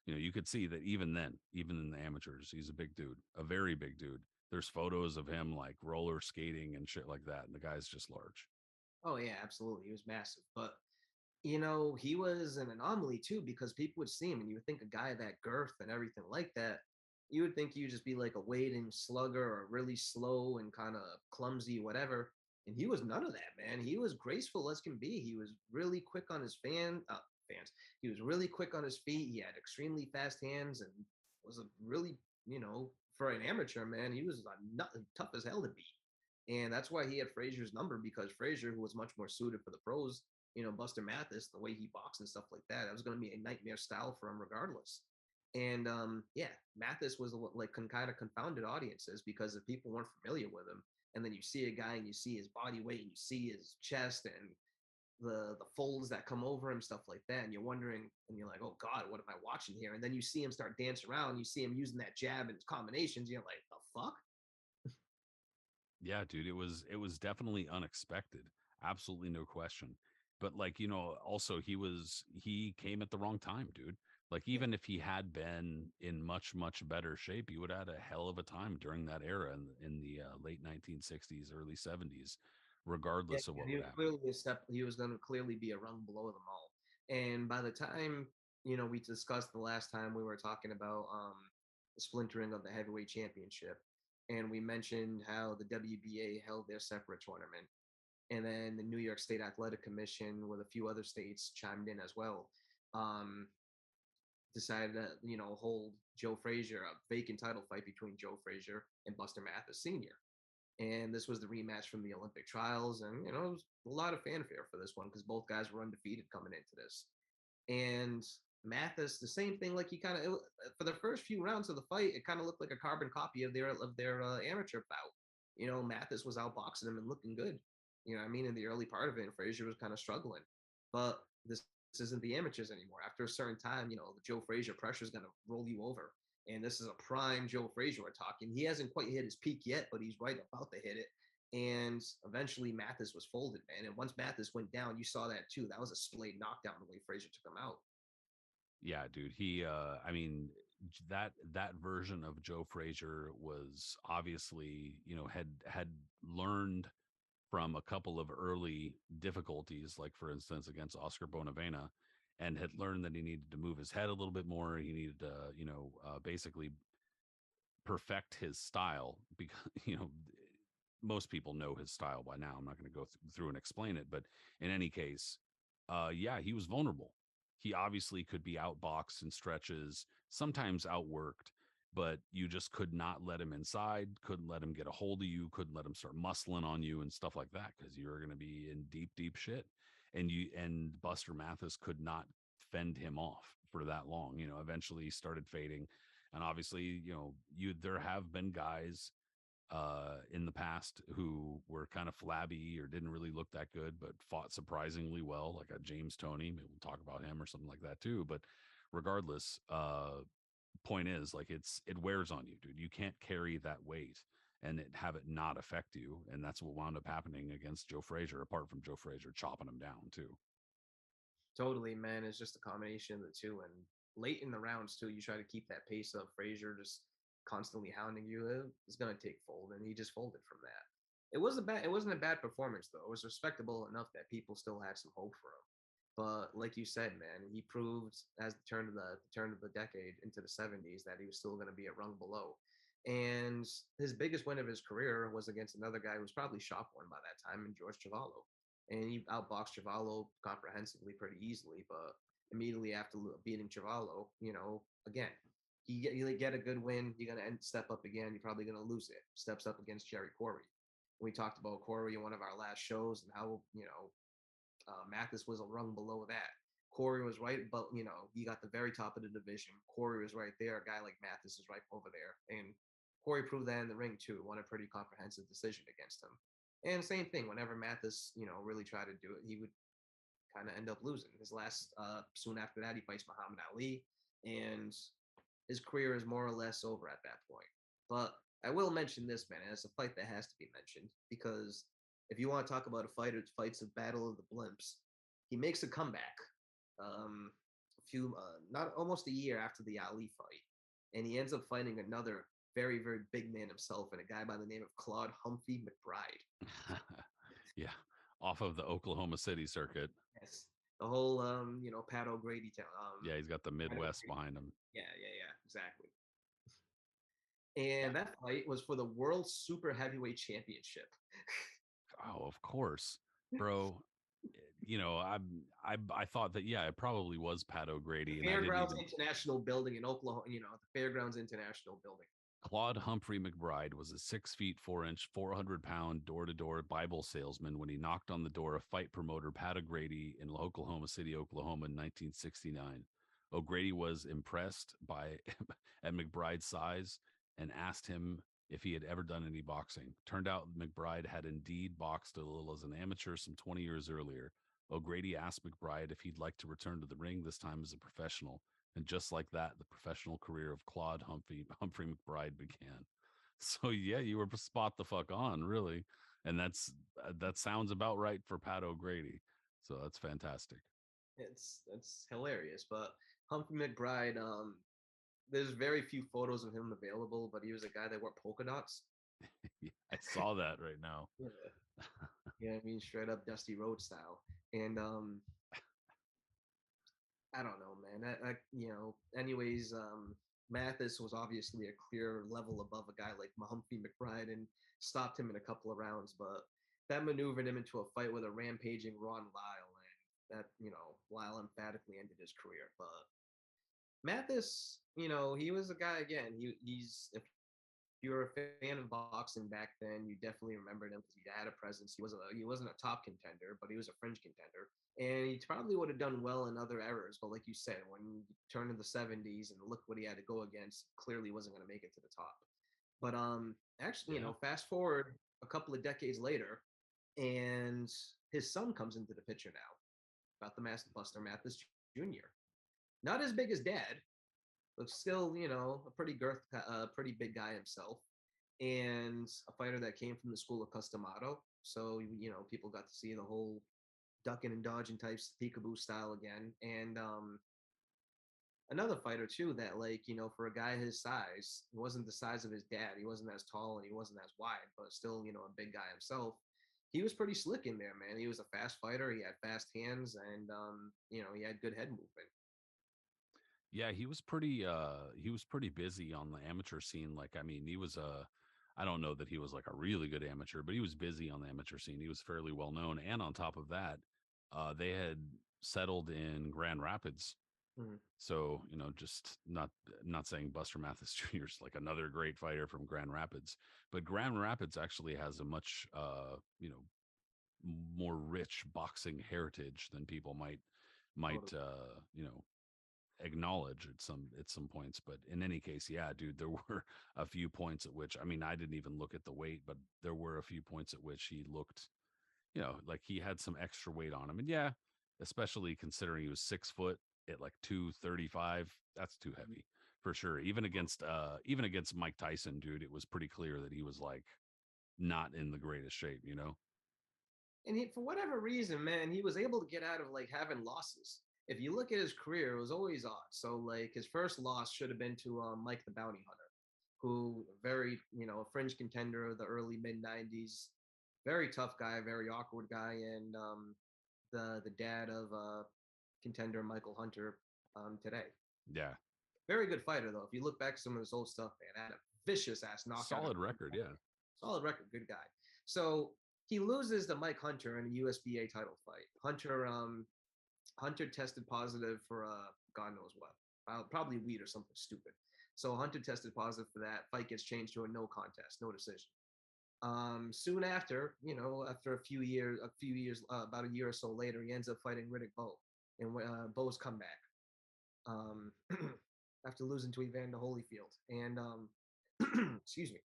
You could see that even then, even in the amateurs, he's a big dude, a very big dude. There's photos of him like roller skating and shit like that, and the guy's just large. Oh yeah, absolutely. He was massive. But he was an anomaly too because people would see him and you would think a guy that girth and everything like that, you would think you'd just be like a wading slugger or really slow and kind of clumsy, whatever. And he was none of that, man. He was graceful as can be. He was really quick on his fans. He was really quick on his feet. He had extremely fast hands and was a really, for an amateur, man, he was tough as hell to beat. And that's why he had Frazier's number because Frazier, who was much more suited for the pros, Buster Mathis, the way he boxed and stuff like that, that was going to be a nightmare style for him regardless. And yeah, Mathis was like kind of confounded audiences because if people weren't familiar with him, and then you see a guy and you see his body weight and you see his chest and the folds that come over him, stuff like that, and you're wondering, and you're like, oh God, what am I watching here? And then you see him start dancing around, you see him using that jab and combinations, you're like, the fuck? Yeah, dude, it was definitely unexpected. Absolutely no question. But like, also he came at the wrong time, dude. Like Yeah. even if he had been in much much better shape, he would have had a hell of a time during that era in the late 1960s, early 70s, Yeah, regardless of what he would was happen. clearly a step. He was going to clearly be a rung below them all. And by the time we discussed the last time we were talking about the splintering of the heavyweight championship, and we mentioned how the WBA held their separate tournament, and then the New York State Athletic Commission with a few other states chimed in as well. Um, Decided to hold Joe Frazier a vacant title fight between Joe Frazier and Buster Mathis Sr. And this was the rematch from the Olympic trials. And, it was a lot of fanfare for this one because both guys were undefeated coming into this. And Mathis, the same thing, like he kind of, for the first few rounds of the fight, it kind of looked like a carbon copy of their amateur bout. Mathis was outboxing him and looking good. I mean, in the early part of it, and Frazier was kind of struggling. But this isn't the amateurs anymore. After a certain time, the Joe Frazier pressure is going to roll you over. And this is a prime Joe Frazier we're talking. He hasn't quite hit his peak yet, but he's right about to hit it. And eventually Mathis was folded, man. And once Mathis went down, you saw that too. That was a splayed knockdown the way Frazier took him out. Yeah, dude. I mean, that version of Joe Frazier was obviously, had learned from a couple of early difficulties, like for instance against Oscar Bonavena, and had learned that he needed to move his head a little bit more. He needed to, basically perfect his style because most people know his style by now. I'm not going to go through and explain it, but in any case, yeah, he was vulnerable. He obviously could be outboxed in stretches, sometimes outworked, but you just could not let him inside, couldn't let him get a hold of you, couldn't let him start muscling on you and stuff like that because you were going to be in deep, deep shit. And Buster Mathis could not fend him off for that long. Eventually he started fading, and obviously, there have been guys in the past who were kind of flabby or didn't really look that good, but fought surprisingly well, like a James Toney. Maybe we'll talk about him or something like that too. But regardless, point is, like, it wears on you, dude. You can't carry that weight and have it not affect you. And that's what wound up happening against Joe Frazier, apart from Joe Frazier chopping him down too. Totally, man. It's just a combination of the two. And late in the rounds too, you try to keep that pace of Frazier just constantly hounding you. It's gonna take fold, and he just folded from that. It wasn't a bad performance though. It was respectable enough that people still had some hope for him. But like you said, man, he proved as the turn of the decade into the 70s that he was still going to be a rung below. And his biggest win of his career was against another guy who was probably shop one by that time, in George Chuvalo. And he outboxed Chuvalo comprehensively pretty easily. But immediately after beating Chuvalo, again, you get a good win, you're going to step up again, you're probably going to lose it. Steps up against Jerry Corey. We talked about Corey in one of our last shows and how, Mathis was a rung below that. Corey was right, but you got the very top of the division. Corey was right there. A guy like Mathis is right over there, and Corey proved that in the ring too. Won a pretty comprehensive decision against him. And same thing. Whenever Mathis, really tried to do it, he would kind of end up losing. His last, soon after that, he fights Muhammad Ali, and his career is more or less over at that point. But I will mention this, man. It's a fight that has to be mentioned because if you want to talk about a fighter that fights a battle of the blimps, he makes a comeback. A few not almost a year after the Ali fight, and he ends up fighting another very, very big man himself, and a guy by the name of Claude Humphrey McBride. Yeah, off of the Oklahoma City circuit. Yes, the whole Pat O'Grady town. Yeah, he's got the Pat Midwest O'Grady. behind him. Yeah, exactly. Yeah. And that fight was for the World Super Heavyweight Championship. Oh, of course, bro. I thought that it probably was Pat O'Grady, The and I didn't Fairgrounds even. International Building in Oklahoma. The Fairgrounds International Building. Claude Humphrey McBride was a 6 feet 4 inch, 400-pound door-to-door Bible salesman when he knocked on the door of fight promoter Pat O'Grady in Oklahoma City, Oklahoma in 1969. O'Grady was impressed by at McBride's size and asked him if he had ever done any boxing. Turned out McBride had indeed boxed a little as an amateur some 20 years earlier. O'Grady asked McBride if he'd like to return to the ring, this time as a professional. And just like that, the professional career of Claude Humphrey McBride began. So yeah, you were spot the fuck on, really. And that sounds about right for Pat O'Grady. So that's fantastic. It's hilarious. But Humphrey McBride, there's very few photos of him available, but he was a guy that wore polka dots. I saw that right now. Yeah. Yeah, I mean, straight up Dusty Road style. And I don't know, man. Anyways, Mathis was obviously a clear level above a guy like Humphrey McBride and stopped him in a couple of rounds, but that maneuvered him into a fight with a rampaging Ron Lyle, and that, Lyle emphatically ended his career. But Mathis, he was a guy again. He's if you were a fan of boxing back then, you definitely remembered him because he had a presence. He wasn't a top contender, but he was a fringe contender, and he probably would have done well in other eras. But like you said, when you turn to the '70s and look what he had to go against, clearly wasn't going to make it to the top. But actually, fast forward a couple of decades later, and his son comes into the picture now, about the Master Buster Mathis Jr. Not as big as dad, but still, a pretty big guy himself, and a fighter that came from the school of Customado. So, people got to see the whole ducking and dodging types, peekaboo style again. And another fighter too that, like, for a guy his size, he wasn't the size of his dad. He wasn't as tall and he wasn't as wide, but still, a big guy himself. He was pretty slick in there, man. He was a fast fighter. He had fast hands, and he had good head movement. Yeah, he was pretty busy on the amateur scene. Like, I mean, he was I don't know that he was like a really good amateur, but he was busy on the amateur scene. He was fairly well known. And on top of that, they had settled in Grand Rapids. Mhm. So, just not saying Buster Mathis Jr. is like another great fighter from Grand Rapids, but Grand Rapids actually has a much more rich boxing heritage than people might Totally. acknowledge at some points. But in any case, yeah, dude, there were a few points at which, I mean, I didn't even look at the weight, but there were a few points at which he looked, like he had some extra weight on him. And yeah, especially considering he was 6 foot at like 235, that's too heavy for sure. Even against Mike Tyson, dude, it was pretty clear that he was like not in the greatest shape. And for whatever reason, man, he was able to get out of like having losses. If you look at his career, it was always odd. So like his first loss should have been to Mike the Bounty Hunter, who very a fringe contender of the early mid '90s, very tough guy, very awkward guy, and the dad of contender Michael Hunter today. Yeah. Very good fighter though. If you look back at some of his old stuff, man, had a vicious ass knockout. Solid record, yeah. Solid record, good guy. So he loses to Mike Hunter in a USBA title fight. Hunter tested positive for God knows what, probably weed or something stupid. So Hunter tested positive for that. Fight gets changed to a no contest, no decision. Soon after, after a few years, about a year or so later, he ends up fighting Riddick Bowe in Bowe's comeback. After losing to Evander Holyfield, and excuse me,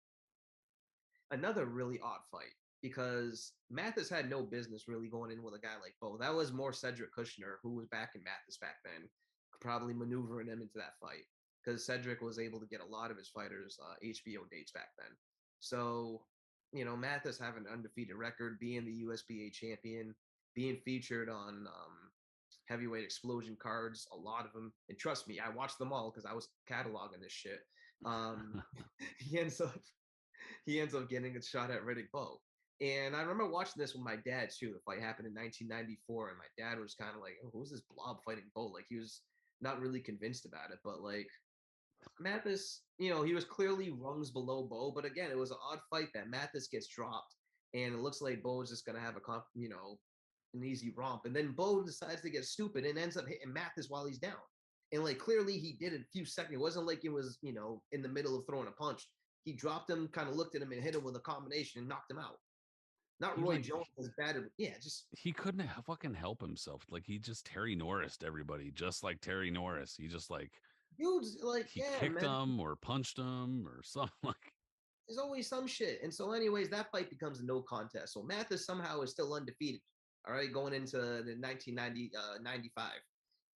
another really odd fight because Mathis had no business really going in with a guy like Bowe. That was more Cedric Kushner, who was backing Mathis back then, probably maneuvering him into that fight because Cedric was able to get a lot of his fighters HBO dates back then. So, Mathis having an undefeated record, being the USBA champion, being featured on heavyweight explosion cards, a lot of them. And trust me, I watched them all because I was cataloging this shit. Um, he ends up he ends up getting a shot at Riddick Bowe. And I remember watching this with my dad too. The fight happened in 1994, and my dad was kind of like, oh, "Who's this blob fighting Bowe?" Like he was not really convinced about it, but like Mathis, he was clearly rungs below Bowe. But again, it was an odd fight that Mathis gets dropped, and it looks like Bowe is just gonna have an easy romp. And then Bowe decides to get stupid and ends up hitting Mathis while he's down. And like clearly he did it a few seconds. It wasn't like it was, in the middle of throwing a punch. He dropped him, kind of looked at him and hit him with a combination and knocked him out. Not he Roy like Jones was bad. Yeah, just he couldn't fucking help himself. Like he just Terry Norris'd everybody, just like Terry Norris. He just like dudes like, he yeah, kicked man. him or punched him or something. Like There's always some shit. And so, anyways, that fight becomes a no contest. So Mathis somehow is still undefeated. All right, going into the 95.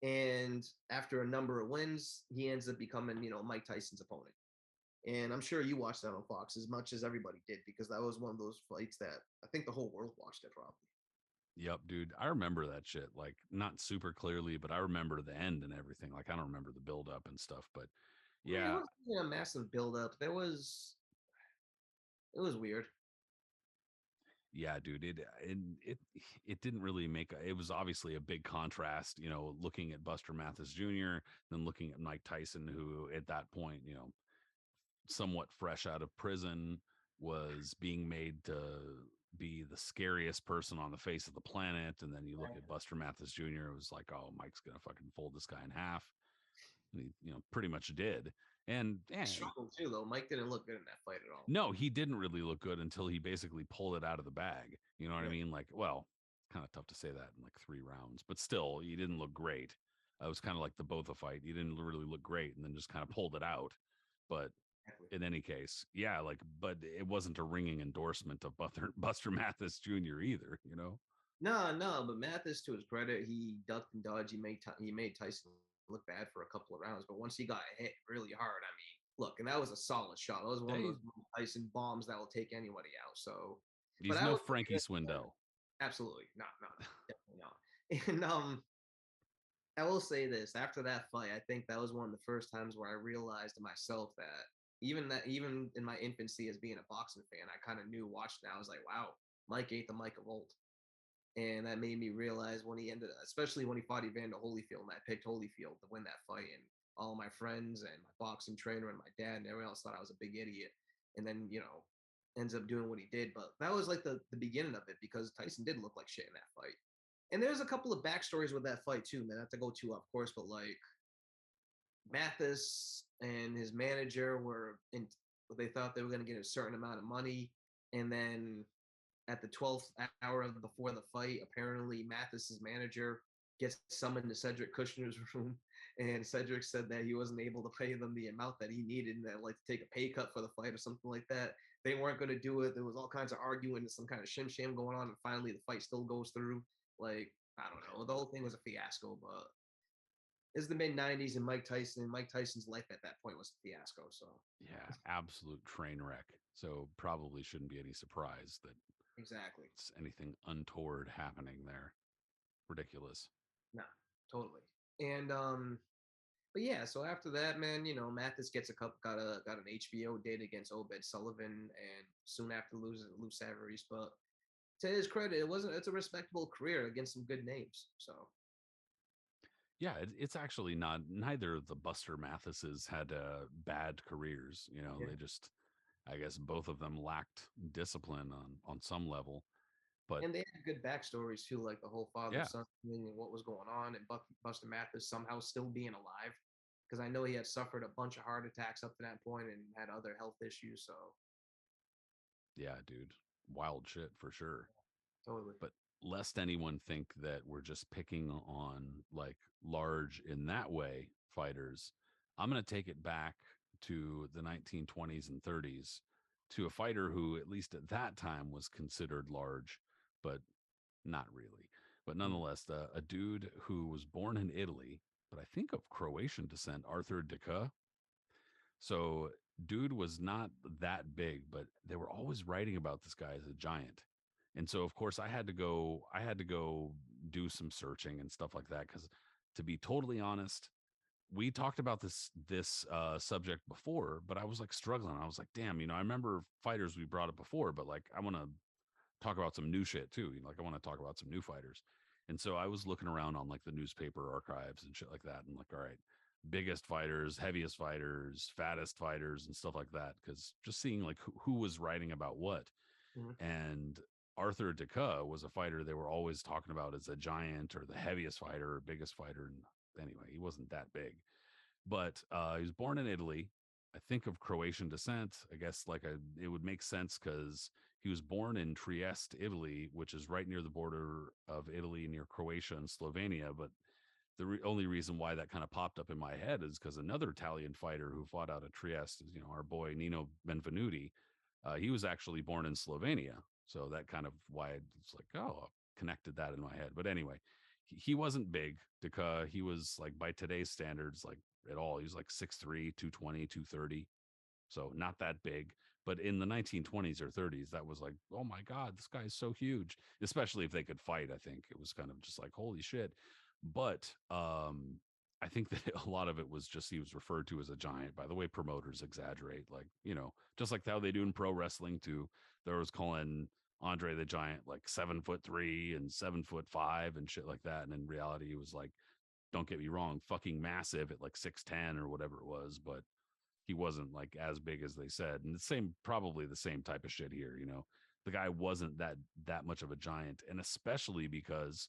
And after a number of wins, he ends up becoming, Mike Tyson's opponent. And I'm sure you watched that on Fox as much as everybody did, because that was one of those fights that I think the whole world watched it probably. yep, dude. I remember that shit. Like not super clearly, but I remember the end and everything. Like I don't remember the build up and stuff, but It yeah, wasn't a massive buildup. It was weird. yeah, dude. It didn't really make it was obviously a big contrast, looking at Buster Mathis Jr., then looking at Mike Tyson, who at that point, somewhat fresh out of prison, was being made to be the scariest person on the face of the planet. And then you look at Buster Mathis Jr., it was like, oh, Mike's gonna fucking fold this guy in half. And he, pretty much did. And He struggled too, though. Mike didn't look good in that fight at all. no, he didn't really look good until he basically pulled it out of the bag. You know what I mean? Like, well, kind of tough to say that in like 3 rounds, but still, he didn't look great. It was kind of like the Botha fight. He didn't really look great and then just kind of pulled it out. But in any case, yeah, like, but it wasn't a ringing endorsement of Buster Mathis Jr. either. No, but Mathis, to his credit, he ducked and dodged. He made Tyson look bad for a couple of rounds, but once he got hit really hard, I mean, look, and that was a solid shot. That was one of those Tyson bombs that will take anybody out. So, but He's I no was Frankie Swindell. absolutely not, definitely not. And I will say this: after that fight, I think that was one of the first times where I realized to myself that even in my infancy as being a boxing fan, I kind of knew watching that. I was like, wow, Mike ain't the Mike of old. And that made me realize when he ended, especially when he fought Evander Holyfield, and I picked Holyfield to win that fight. And all my friends and my boxing trainer and my dad and everyone else thought I was a big idiot. And then, ends up doing what he did. But that was like the beginning of it, because Tyson did look like shit in that fight. And there's a couple of backstories with that fight too, man. Not to go too off course, but like Mathis and his manager were in, they thought they were going to get a certain amount of money. And then at the 12th hour before the fight, apparently Mathis's manager gets summoned to Cedric Kushner's room, and Cedric said that he wasn't able to pay them the amount that he needed, and that like to take a pay cut for the fight or something like that. They weren't going to do it. There was all kinds of arguing and some kind of shim sham going on, and finally the fight still goes through. Like, I don't know, the whole thing was a fiasco, but it's the mid 90s, and Mike Tyson's life at that point was a fiasco. So Yeah, absolute train wreck. So probably shouldn't be any surprise that exactly. it's anything untoward happening there. Ridiculous. No, totally. And but yeah, so after that, man, Mathis gets got an HBO date against Obed Sullivan, and soon after loses Lou Savaris. But to his credit, it's a respectable career against some good names. So Yeah, it's actually not. Neither of the Buster Mathises had bad careers. yeah. They just, I guess, both of them lacked discipline on some level. But And they had good backstories too, like the whole father yeah, son thing and what was going on, and Buster Mathis somehow still being alive, because I know he had suffered a bunch of heart attacks up to that point and had other health issues. So yeah, dude, wild shit for sure. totally. But lest anyone think that we're just picking on like large in that way fighters, I'm going to take it back to the 1920s and 30s to a fighter who, at least at that time, was considered large, but not really. But nonetheless, a dude who was born in Italy, but I think of Croatian descent, Arthur Deca. So, dude was not that big, but they were always writing about this guy as a giant. And so of course I had to go do some searching and stuff like that, cuz to be totally honest, we talked about this subject before, but I was like struggling. I was like, damn, I remember fighters we brought up before, but like I want to talk about some new shit too. Like I want to talk about some new fighters. And so I was looking around on like the newspaper archives and shit like that, and like, all right, biggest fighters, heaviest fighters, fattest fighters, and stuff like that. Because just seeing like who was writing about what. Mhm. And Arthur Deca was a fighter they were always talking about as a giant or the heaviest fighter or biggest fighter. And anyway, he wasn't that big, but he was born in Italy. I think of Croatian descent. I guess it would make sense because he was born in Trieste, Italy, which is right near the border of Italy, near Croatia and Slovenia. But the only reason why that kind of popped up in my head is because another Italian fighter who fought out of Trieste is, our boy Nino Benvenuti. He was actually born in Slovenia, so that kind of why it's like, oh, connected that in my head. But anyway, he wasn't big. Deca, he was like by today's standards, like at all. He was like 6'3", 220, 230. So not that big. But in the 1920s or 30s, that was like, oh my God, this guy's so huge. Especially if they could fight. I think it was kind of just like, holy shit. But I think that a lot of it was just he was referred to as a giant by the way promoters exaggerate. Like, just like how they do in pro wrestling too. There was calling Andre the Giant like 7'3" and 7'5" and shit like that. And in reality, he was like, don't get me wrong, fucking massive at like 6'10" or whatever it was, but he wasn't like as big as they said. And probably the same type of shit here. The guy wasn't that much of a giant, and especially because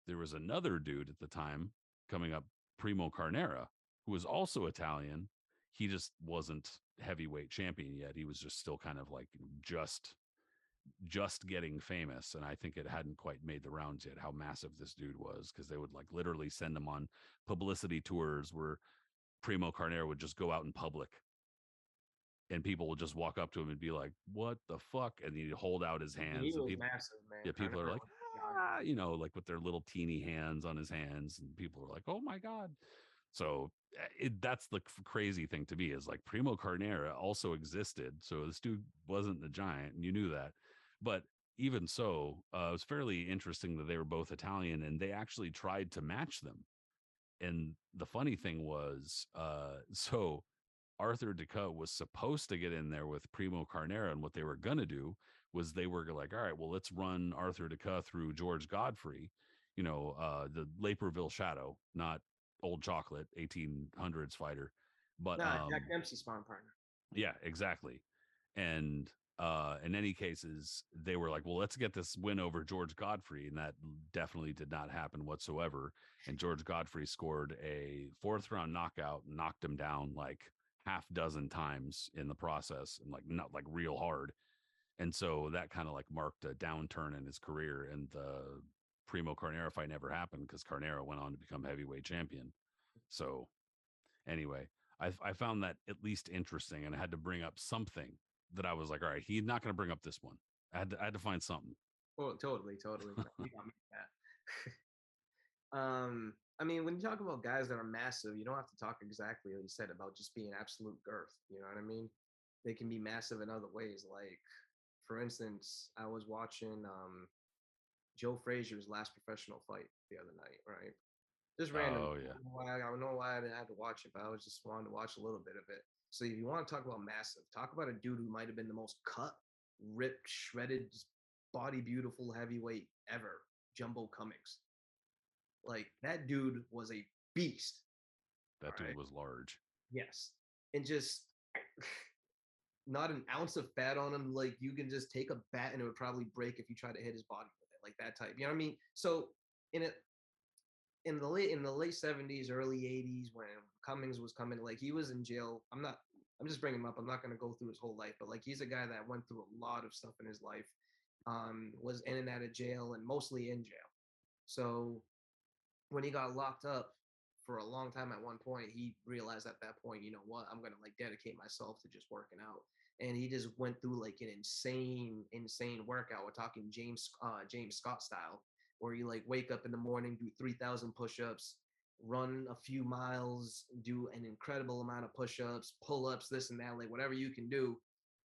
there was another dude at the time coming up, Primo Carnera, who was also Italian. He just wasn't heavyweight champion yet. He was just still kind of like just getting famous, and I think it hadn't quite made the rounds yet how massive this dude was, because they would like literally send him on publicity tours where Primo Carnera would just go out in public and people would just walk up to him and be like, what the fuck? And he'd hold out his He hands, and was people, massive, man. yeah, people are Carnero like, was a giant. like with their little teeny hands on his hands, and people are like, oh my God. So that's the crazy thing to me is like Primo Carnera also existed. So this dude wasn't a giant, and you knew that. But even so, it was fairly interesting that they were both Italian, and they actually tried to match them. And the funny thing was, so Arthur Deca was supposed to get in there with Primo Carnera, and what they were going to do was they were like, all right, well, let's run Arthur Deca through George Godfrey, the Laperville Shadow, not Old Chocolate, 1800s fighter. But Nah, Jack Dempsey sparring partner. yeah, exactly. And in any cases, they were like, well, let's get this win over George Godfrey. And that definitely did not happen whatsoever. And George Godfrey scored a fourth round knockout, knocked him down like half dozen times in the process, and like not like real hard. And so that kind of like marked a downturn in his career. And the Primo Carnera fight never happened because Carnera went on to become heavyweight champion. So anyway, I found that at least interesting, and I had to bring up something that I was like, all right, he's not going to bring up this one. I had to find something. Oh, totally, totally. You got me with that. I mean, when you talk about guys that are massive, you don't have to talk exactly like you said about just being absolute girth. You know what I mean? They can be massive in other ways. Like, for instance, I was watching Joe Frazier's last professional fight the other night, right? Just random. Oh yeah. I don't know why I didn't have to watch it, but I was just wanting to watch a little bit of it. So if you want to talk about massive, talk about a dude who might have been the most cut, ripped, shredded, body beautiful heavyweight ever, Jumbo Cummings. Like that dude was a beast. That All dude right. was large. Yes. And just not an ounce of fat on him. Like you can just take a bat and it would probably break if you try to hit his body with it, like that type. You know what I mean? So in it in the late 70s, early 80s, when Cummings was coming, like he was in jail. I'm just bringing him up. I'm not going to go through his whole life, but like he's a guy that went through a lot of stuff in his life, was in and out of jail and mostly in jail. So when he got locked up for a long time, at one point he realized at that point, you know what, I'm gonna like dedicate myself to just working out. And he just went through like an insane workout. We're talking James Scott style, where you like wake up in the morning, do 3,000 push-ups, run a few miles, do an incredible amount of push-ups, pull-ups, this and that, like whatever you can do.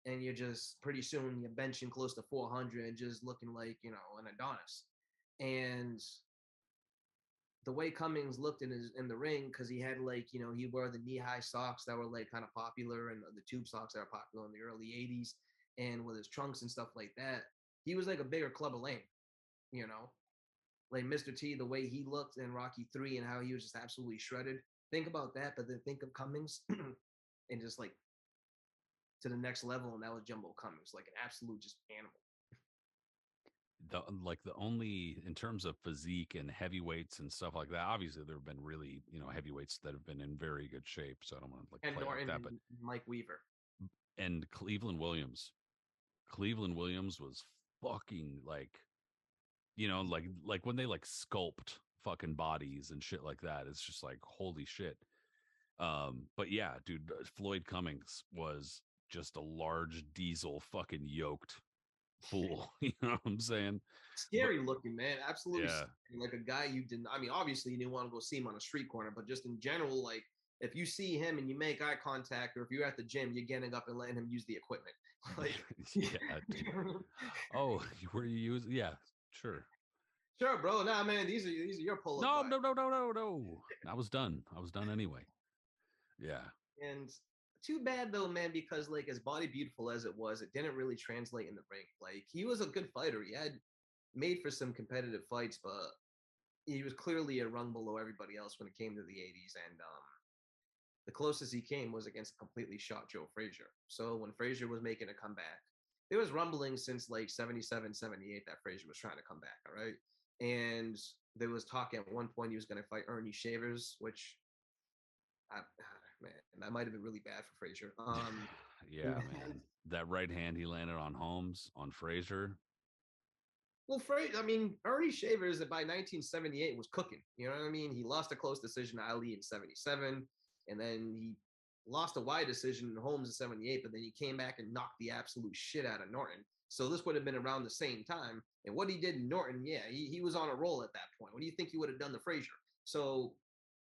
and you're just pretty soon you're benching close to 400 and just looking like, you know, an Adonis. And the way Cummings looked in the ring, because he had like, you know, he wore the knee-high socks that were like kind of popular, and the tube socks that were popular in the early 80s, and with his trunks and stuff like that, he was like a bigger Clubber Lang, you know, like Mr. T, the way he looked in Rocky 3 and how he was just absolutely shredded. Think about that, but then think of Cummings and just like to the next level, and that was Jumbo Cummings, like an absolute just animal. The only, in terms of physique and heavyweights and stuff like that, obviously there have been really, heavyweights that have been in very good shape, so I don't want to like And play like Norton that, but and Mike Weaver. and Cleveland Williams was fucking like, like when they like sculpt fucking bodies and shit like that, it's just like holy shit. But yeah, dude, Floyd Cummings was just a large diesel fucking yoked fool. You know what I'm saying? But Scary looking, man. Absolutely yeah, scary. Like a guy you didn't, I mean, obviously you didn't want to go see him on a street corner, but just in general, like if you see him and you make eye contact, or if you're at the gym, you're getting up and letting him use the equipment. Like, yeah, dude. Oh, were you using? Yeah, sure. sure, bro. Nah, man, these are your pull-up No, vibes. no, no, no, no, no. I was done. I was done anyway. Yeah. And too bad though, man, because like as body beautiful as it was, it didn't really translate in the ring. Like he was a good fighter. He had made for some competitive fights, but he was clearly a rung below everybody else when it came to the 80s. And the closest he came was against a completely shot Joe Frazier. So when Frazier was making a comeback, there was rumbling since like 77, 78 that Frazier was trying to come back. All right. And there was talk at one point he was going to fight Ernie Shavers, which I, man, that might have been really bad for Frazier. Yeah, man. That right hand he landed on Holmes, on Frazier. Well, I mean, Ernie Shavers by 1978 was cooking. You know what I mean? He lost a close decision to Ali in 77, and then he lost a wide decision in Holmes in 78, but then he came back and knocked the absolute shit out of Norton. So this would have been around the same time. And what he did in Norton, yeah, he was on a roll at that point. What do you think he would have done to Frazier? So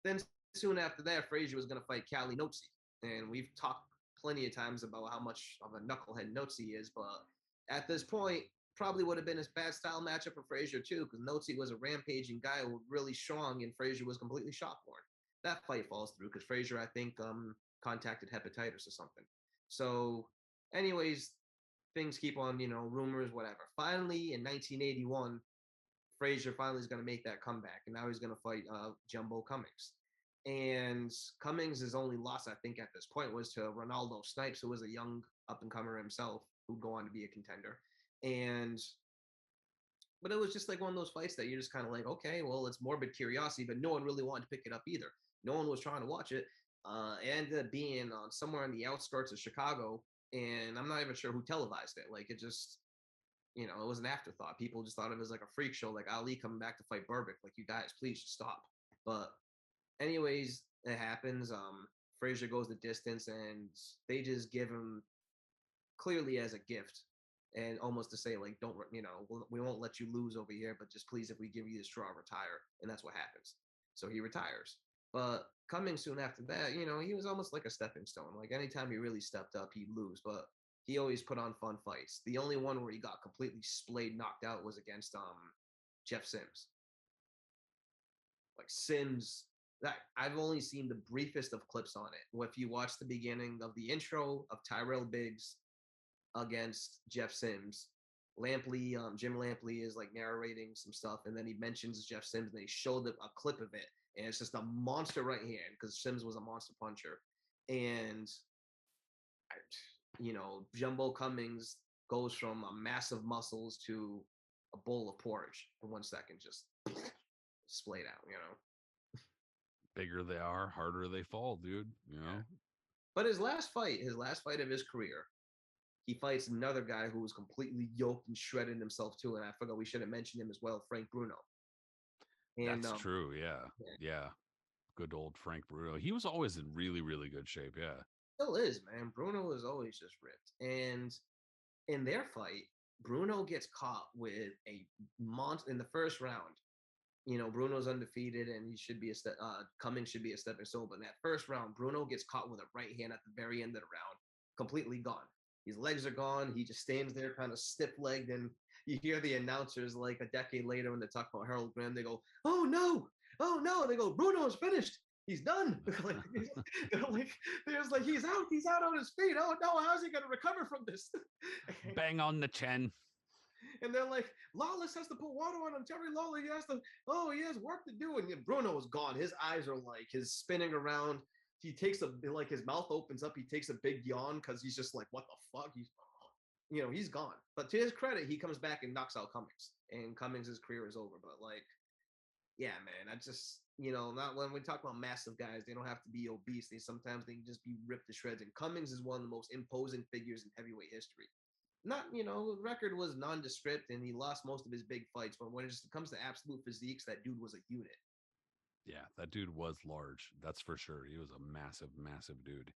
then soon after that, Frazier was going to fight Cali Nozi. And we've talked plenty of times about how much of a knucklehead Nozi is, but at this point, probably would have been a bad style matchup for Frazier too, because Nozi was a rampaging guy who was really strong, and Frazier was completely shot born. That fight falls through because Frazier, I think, contacted hepatitis or something. So, anyways, things keep on, you know, rumors, whatever. Finally, in 1981, Frazier finally is going to make that comeback, and now he's going to fight Jumbo Cummings. And Cummings' only loss, I think, at this point was to Ronaldo Snipes, who was a young up and comer himself, who'd go on to be a contender. And but it was just like one of those fights that you're just kind of like, okay, well, it's morbid curiosity, but no one really wanted to pick it up either. No one was trying to watch it. It ended up being somewhere on the outskirts of Chicago, and I'm not even sure who televised it. Like it just, you know, it was an afterthought. People just thought of it as like a freak show, like Ali coming back to fight Burbick. Like, you guys, please just stop. But anyways, it happens. Frazier goes the distance, and they just give him clearly as a gift, and almost to say like, don't, you know, we won't let you lose over here, but just please, if we give you the straw, retire. And that's what happens. So he retires. But coming soon after that, you know, he was almost like a stepping stone. Like anytime he really stepped up, he'd lose, but he always put on fun fights. The only one where he got completely splayed, knocked out, was against Jeff Sims. Like Sims, that I've only seen the briefest of clips on it. Well, if you watch the beginning of the intro of Tyrell Biggs against Jeff Sims, Jim Lampley is like narrating some stuff, and then he mentions Jeff Sims, and they showed a clip of it, and it's just a monster right hand because Sims was a monster puncher, and you know, Jumbo Cummings goes from a massive muscles to a bowl of porridge in 1 second, just splayed out, you know. Bigger they are, harder they fall, dude. You know. Yeah. But his last fight of his career, he fights another guy who was completely yoked and shredded himself too. And I forgot we should have mentioned him as well, Frank Bruno. And That's true. Yeah. yeah, Yeah. Good old Frank Bruno. He was always in really, really good shape. Yeah. still is, man. Bruno is always just ripped. And in their fight, Bruno gets caught with a monster in the first round. You know, Bruno's undefeated, and he should be a step. Cummings should be a stepping stone. But in that first round, Bruno gets caught with a right hand at the very end of the round, completely gone. His legs are gone. He just stands there kind of stiff-legged, and you hear the announcers like a decade later when they talk about Harold Graham, they go, "Oh no, oh no!" They go, "Bruno's finished. He's done." like, there's like he's out on his feet. Oh no, how's he gonna recover from this? Bang on the chin. And they're like, Lawless has to put water on him. Terry Lawler, he has work to do. And Bruno is gone. His eyes are like his spinning around. He takes his mouth opens up. He takes a big yawn because he's just like, what the fuck? He's gone. But to his credit, he comes back and knocks out Cummings. And Cummings' career is over. But like, yeah, man, I just, not when we talk about massive guys, they don't have to be obese. Sometimes they can just be ripped to shreds. And Cummings is one of the most imposing figures in heavyweight history. Not, the record was nondescript and he lost most of his big fights, but when it just comes to absolute physiques, that dude was a unit. Yeah, that dude was large. That's for sure. He was a massive, massive dude.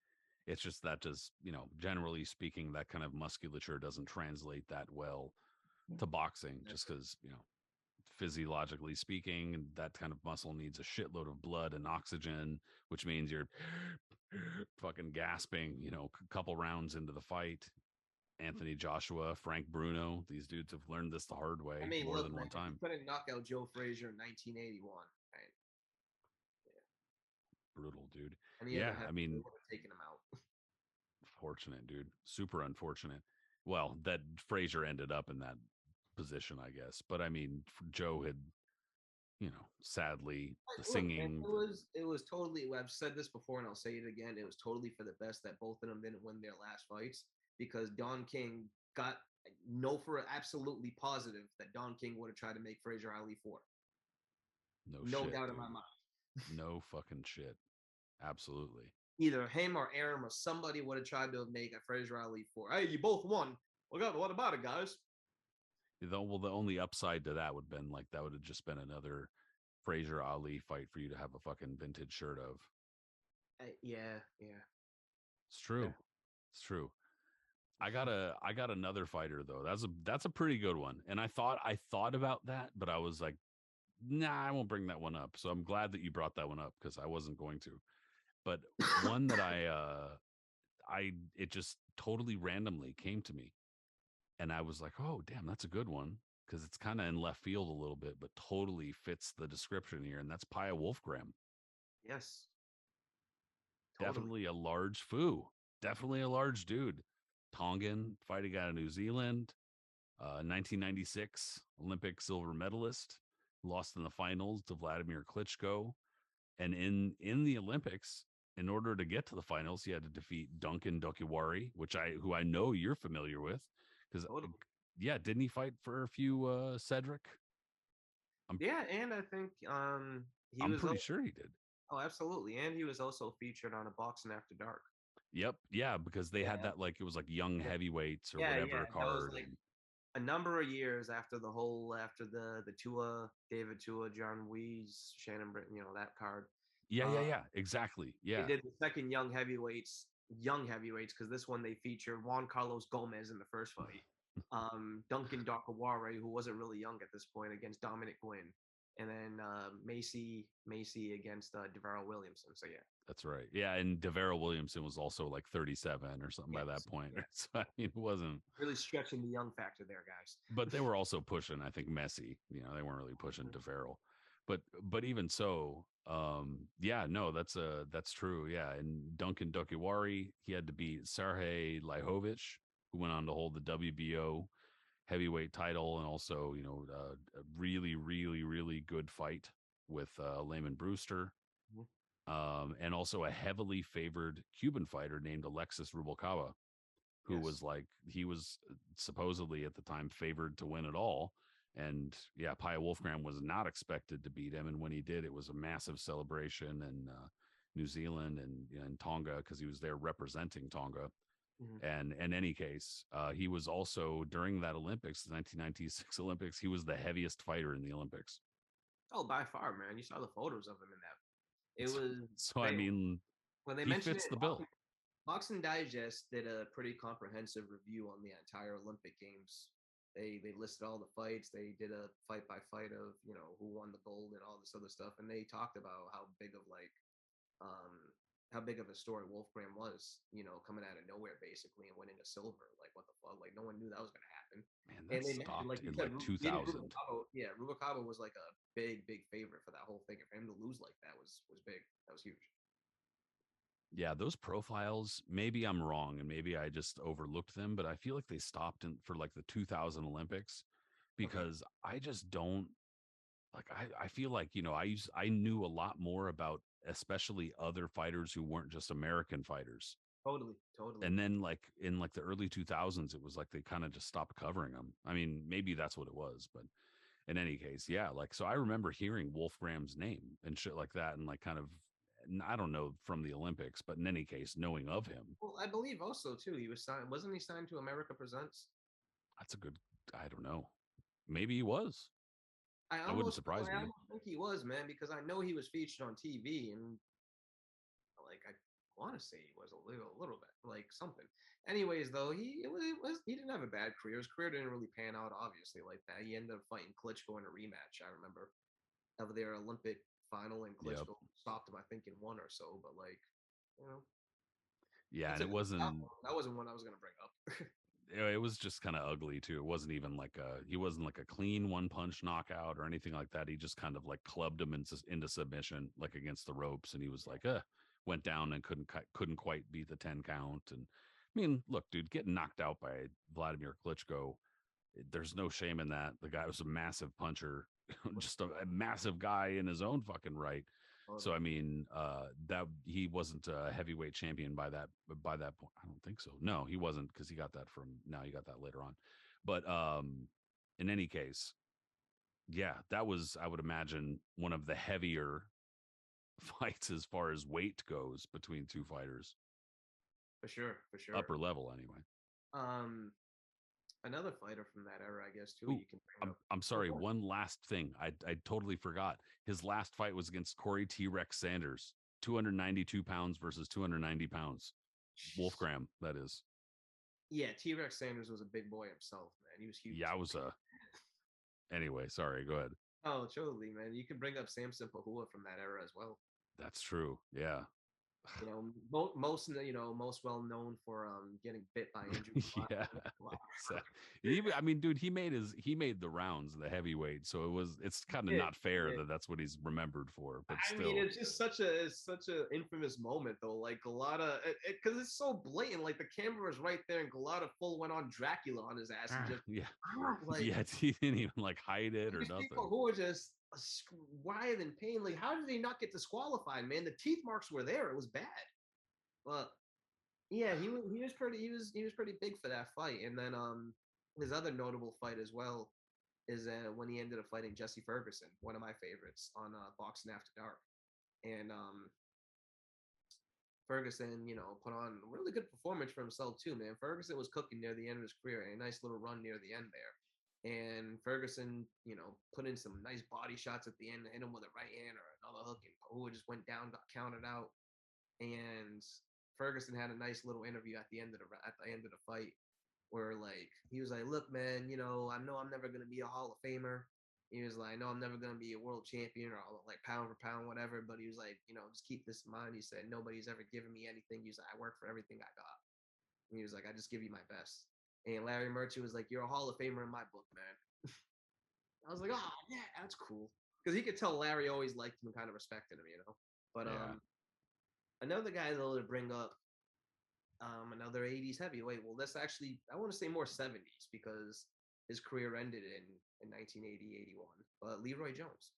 It's just that just, generally speaking, that kind of musculature doesn't translate that well to boxing just because, physiologically speaking, that kind of muscle needs a shitload of blood and oxygen, which means you're fucking gasping, a couple rounds into the fight. Anthony Joshua, Frank Bruno, these dudes have learned this the hard way more than one time. He couldn't knock out Joe Frazier in 1981. Right? Yeah. Brutal, dude. Yeah, I mean, taking him out. Fortunate, dude. Super unfortunate. Well, that Frazier ended up in that position, I guess. But I mean, Joe had, sadly, the singing. It was totally. I've said this before, and I'll say it again. It was totally for the best that both of them didn't win their last fights. Because Don King for absolutely positive that Don King would have tried to make Frazier Ali 4. No shit, doubt dude. in my mind. No fucking shit. Absolutely. Either him or Arum or somebody would have tried to make a Frazier Ali 4. Hey, you both won. What about it, guys? Well, the only upside to that would have been that would have just been another Frazier Ali fight for you to have a fucking vintage shirt of. Yeah. It's true. Yeah. It's true. I got another fighter though. That's a pretty good one. And I thought about that, but I was like, nah, I won't bring that one up. So I'm glad that you brought that one up because I wasn't going to. But one that it just totally randomly came to me. And I was like, oh, damn, that's a good one. Because it's kind of in left field a little bit, but totally fits the description here. And that's Pia Wolfgram. Yes. Totally. Definitely a large foo. Definitely a large dude. Tongan, fighting out of New Zealand, 1996 Olympic silver medalist, lost in the finals to Vladimir Klitschko. And in the Olympics, in order to get to the finals, he had to defeat Duncan Dokiwari, who I know you're familiar with. Because, yeah, didn't he fight for a few Cedric? And I think I'm pretty sure he did. Oh, absolutely. And he was also featured on a Boxing After Dark. Yep. Yeah, because they had that it was like young heavyweights or whatever card. A number of years after the Tua, David Tua, John Weiss, Shannon Britton, that card. Yeah, exactly. Yeah. They did the second young heavyweights, because this one they featured Juan Carlos Gomez in the first fight. Duncan Dokaware, who wasn't really young at this point, against Dominic Gwynn. And then Macy against DeVarrell Williamson. So yeah, that's right. Yeah, and DeVarrell Williamson was also like 37 or something by that point. Yeah. So I mean, it wasn't really stretching the young factor there, guys. But they were also pushing, I think, Messi. They weren't really pushing DeVarell. But even so, that's true. Yeah, and Duncan Dokiwari, he had to beat Sergej Lihovic, who went on to hold the WBO heavyweight title, and also a really, really, really good fight with Layman Brewster, and also a heavily favored Cuban fighter named Alexis Rubalcaba, who was he was supposedly at the time favored to win it all. And yeah, Pia Wolfgram was not expected to beat him, and when he did, it was a massive celebration in New Zealand and Tonga, because he was there representing Tonga. And in any case, he was also, during that Olympics, the 1996 Olympics, he was the heaviest fighter in the Olympics. Oh, by far, man. You saw the photos of him in that. It was so. I mean, when they mentioned fits the bill. Boxing Digest did a pretty comprehensive review on the entire Olympic Games. They listed all the fights. They did a fight by fight of who won the gold and all this other stuff. And they talked about how big of how big of a story Wolfgram was, coming out of nowhere basically and winning a silver. Like what the fuck? Like no one knew that was gonna happen. Man, And that they mentioned, stopped like you in said, like David 2000. Rubalcaba. Yeah, Rubalcaba was like a big favorite for that whole thing. And for him to lose like that was big. That was huge. Yeah, those profiles, maybe I'm wrong and maybe I just overlooked them, but I feel like they stopped in for like the 2000 Olympics Okay. because I just don't like I feel like, I knew a lot more about especially other fighters who weren't just American fighters. Totally. And then like in like the early 2000s it was like they kind of just stopped covering them. I mean, maybe that's what it was, but in any case, yeah, like so I remember hearing Wolfgram's name and shit like that and like kind of I don't know from the Olympics, but in any case, knowing of him, Well, I believe also too, he was signed. Wasn't he signed to America Presents? that's a good I don't know. Maybe he was. That wouldn't surprise I me. almost think he was, man, because I know he was featured on TV, and like I want to say he was a little bit like something. Anyways, though, he didn't have a bad career. His career didn't really pan out, obviously, like that. He ended up fighting Klitschko in a rematch. I remember of their Olympic final, and Yep. Klitschko stopped him, I think, in one or so. But like, you know, Yeah, that's and a it wasn't that wasn't one I was gonna bring up. it was just kind of ugly too. It wasn't even like he wasn't like a clean one punch knockout or anything like that. He just kind of like clubbed him into submission like against the ropes, and he was like, went down and couldn't quite beat the 10 count. And I mean, look, dude, getting knocked out by Vladimir Klitschko, there's no shame in that. The guy was a massive puncher, just a massive guy in his own fucking right. So I mean, that he wasn't a heavyweight champion by that point. I don't think so. No, he wasn't because he got that from now. He got that later on. But in any case, yeah, that was I would imagine one of the heavier fights as far as weight goes between two fighters, For sure, for sure. upper level anyway. Um, Another fighter from that era, I guess, too. Ooh, You can bring I'm up. I'm Oh, sorry. go ahead. One last thing, I totally forgot. His last fight was against Corey T Rex Sanders, 292 pounds versus 290 pounds. Wolfgram, that is. Yeah, T Rex Sanders was a big boy himself, man. He was Yeah, huge. I was anyway, sorry, go ahead. Oh, totally, man. You could bring up Samson Pahua from that era as well. That's true. Yeah. Most well known for getting bit by Andrew Yeah. Wow. I mean, dude, he made the rounds, the heavyweight. So it's kind of Yeah, not fair yeah. that that's what he's remembered for, but I mean, still. it's just such a infamous moment though. Like Galata, because it's so blatant. Like the camera was right there, and Galata full went on Dracula on his ass and just Yeah. like Yeah, he didn't even like hide it or these nothing. people who are just writhe in pain. Like, how did they not get disqualified, man? The teeth marks were there. It was bad. But yeah, he was pretty big for that fight. And then his other notable fight as well is when he ended up fighting Jesse Ferguson, one of my favorites on Boxing After Dark. And Ferguson, put on a really good performance for himself too, man. Ferguson was cooking near the end of his career, a nice little run near the end there. And Ferguson, put in some nice body shots at the end, hit him with a right hand or another hook, and Pahua just went down, got counted out. And Ferguson had a nice little interview at the end of the fight where like he was like, "Look, man, I know I'm never gonna be a Hall of Famer." He was like, "No, I'm never gonna be a world champion or like pound for pound, whatever." But he was like, just keep this in mind. He said, "Nobody's ever given me anything." He was like, "I work for everything I got." And he was like, "I just give you my best." And Larry Merchant was like, "You're a Hall of Famer in my book, man." I was like, "Oh yeah, that's cool," because he could tell Larry always liked him and kind of respected him. But Yeah. another guy though to bring up, another 80s heavyweight. Well, that's actually I want to say more 70s because his career ended in 1980, 81. But Leroy Jones.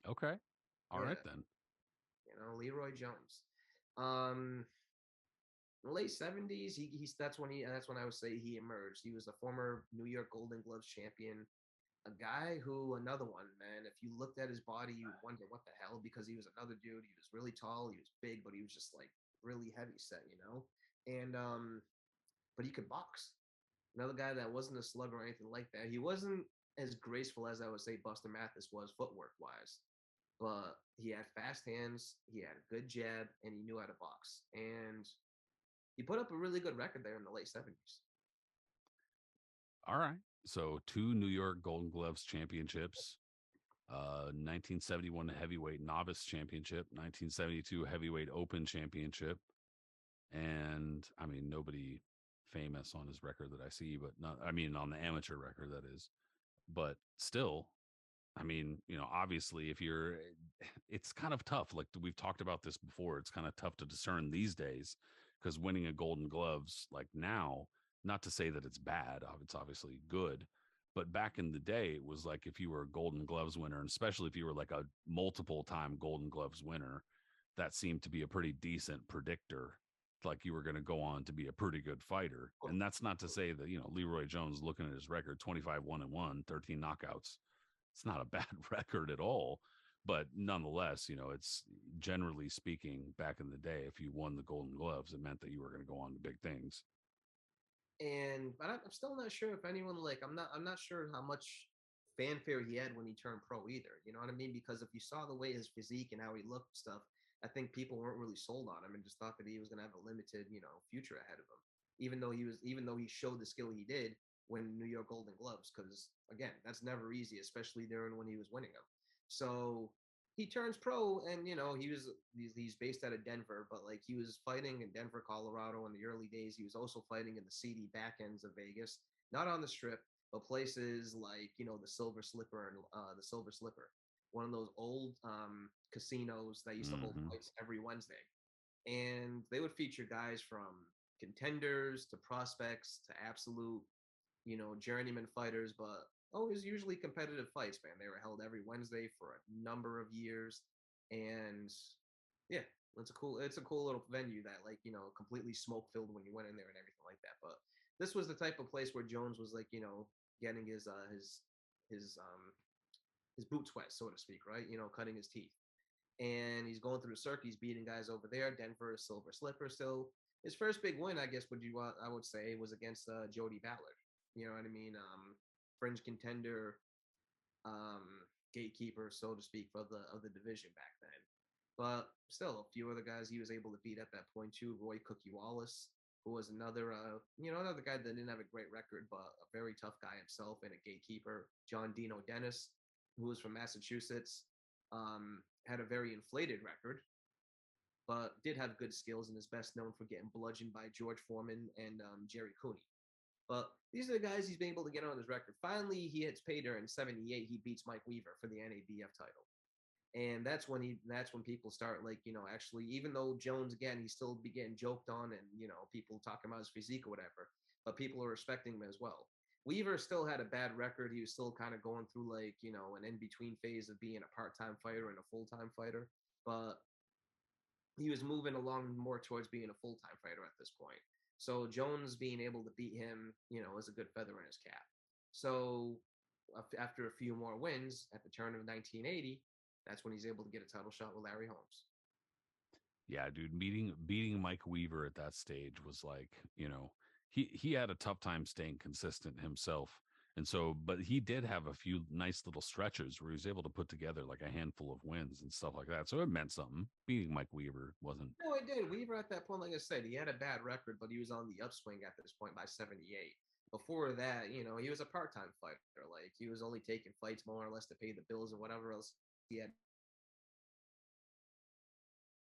Okay. All right Yeah, then. Leroy Jones. Um in the late 70s, he's that's when I would say he emerged. He was a former New York Golden Gloves champion, a guy who another one, man. If you looked at his body, you wonder what the hell because he was another dude. He was really tall, he was big, but he was just like really heavy set. And but he could box. Another guy that wasn't a slugger or anything like that. He wasn't as graceful as I would say Buster Mathis was footwork wise, but he had fast hands, he had a good jab, and he knew how to box. And he put up a really good record there in the late 70s. All right. So two New York Golden Gloves championships. 1971 heavyweight novice championship, 1972 heavyweight open championship, and I mean nobody famous on his record that I see, but not I mean on the amateur record that is, but still, I mean, obviously if you're it's kind of tough. Like we've talked about this before, it's kind of tough to discern these days because winning a golden gloves like now, not to say that it's bad, it's obviously good, but back in the day it was like if you were a golden gloves winner, and especially if you were like a multiple time golden gloves winner, that seemed to be a pretty decent predictor, like you were going to go on to be a pretty good fighter. And that's not to say that, Leroy Jones, looking at his record, 25-1-1, 13 knockouts, it's not a bad record at all. But nonetheless, it's generally speaking, back in the day, if you won the golden gloves, it meant that you were going to go on to big things. And but I'm still not sure if anyone like I'm not sure how much fanfare he had when he turned pro either. You know what I mean? Because if you saw the way his physique and how he looked stuff, I think people weren't really sold on him and just thought that he was going to have a limited, future ahead of him. Even though he showed the skill he did when New York Golden Gloves, because again, that's never easy, especially during when he was winning them. So he turns pro, and he's based out of Denver, but like he was fighting in Denver, Colorado in the early days. He was also fighting in the seedy back ends of Vegas, not on the Strip, but places like the Silver Slipper and the Silver Slipper, one of those old casinos that used to hold Mm-hmm. fights every Wednesday, and they would feature guys from contenders to prospects to absolute journeyman fighters, but always usually competitive fights, man. They were held every Wednesday for a number of years, and yeah, it's a cool little venue that like completely smoke filled when you went in there and everything like that. But this was the type of place where Jones was like getting his boots wet, so to speak, right? Cutting his teeth, and he's going through the circuit. He's beating guys over there. Denver, Silver Slipper, still his first big win, I guess. I would say was against Jody Ballard. You know what I mean? Fringe contender, gatekeeper, so to speak, for the of the division back then. But still, a few other guys he was able to beat at that point too. Roy Cookie Wallace, who was another guy that didn't have a great record, but a very tough guy himself and a gatekeeper. John Dino Dennis, who was from Massachusetts, had a very inflated record, but did have good skills and is best known for getting bludgeoned by George Foreman and Jerry Cooney. But these are the guys he's been able to get on his record. Finally, he hits pay dirt in '78. He beats Mike Weaver for the NABF title, and that's when people start like actually, even though Jones again he's still be getting joked on and people talking about his physique or whatever, but people are respecting him as well. Weaver still had a bad record. He was still kind of going through like an in between phase of being a part-time fighter and a full-time fighter, but he was moving along more towards being a full-time fighter at this point. So Jones being able to beat him, is a good feather in his cap. So after a few more wins at the turn of 1980, that's when he's able to get a title shot with Larry Holmes. Yeah, dude, beating Mike Weaver at that stage was like, he had a tough time staying consistent himself. And so, but he did have a few nice little stretches where he was able to put together like a handful of wins and stuff like that. So it meant something. Beating Mike Weaver wasn't. No, it did. Weaver at that point, like I said, he had a bad record, but he was on the upswing at this point by '78. Before that, he was a part-time fighter. Like he was only taking fights more or less to pay the bills and whatever else he had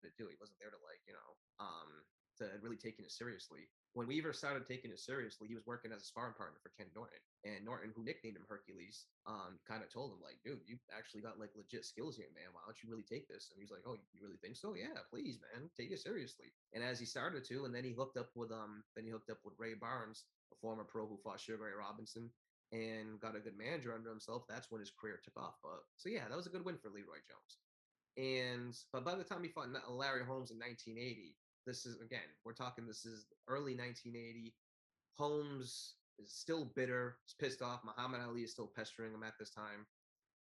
to do. He wasn't there to to really taking it seriously. When Weaver started taking it seriously, he was working as a sparring partner for Ken Norton, and Norton, who nicknamed him Hercules, kind of told him like, "Dude, you actually got like legit skills here, man. Why don't you really take this?" And he's like, "Oh, you really think so? Yeah, please, man, take it seriously." And as he started to, and then he hooked up with Ray Barnes, a former pro who fought Sugar Ray Robinson, and got a good manager under himself. That's when his career took off. But so yeah, that was a good win for Leroy Jones. But by the time he fought Larry Holmes in 1980, this is again, this is early 1980. Holmes is still bitter, he's pissed off. Muhammad Ali is still pestering him at this time.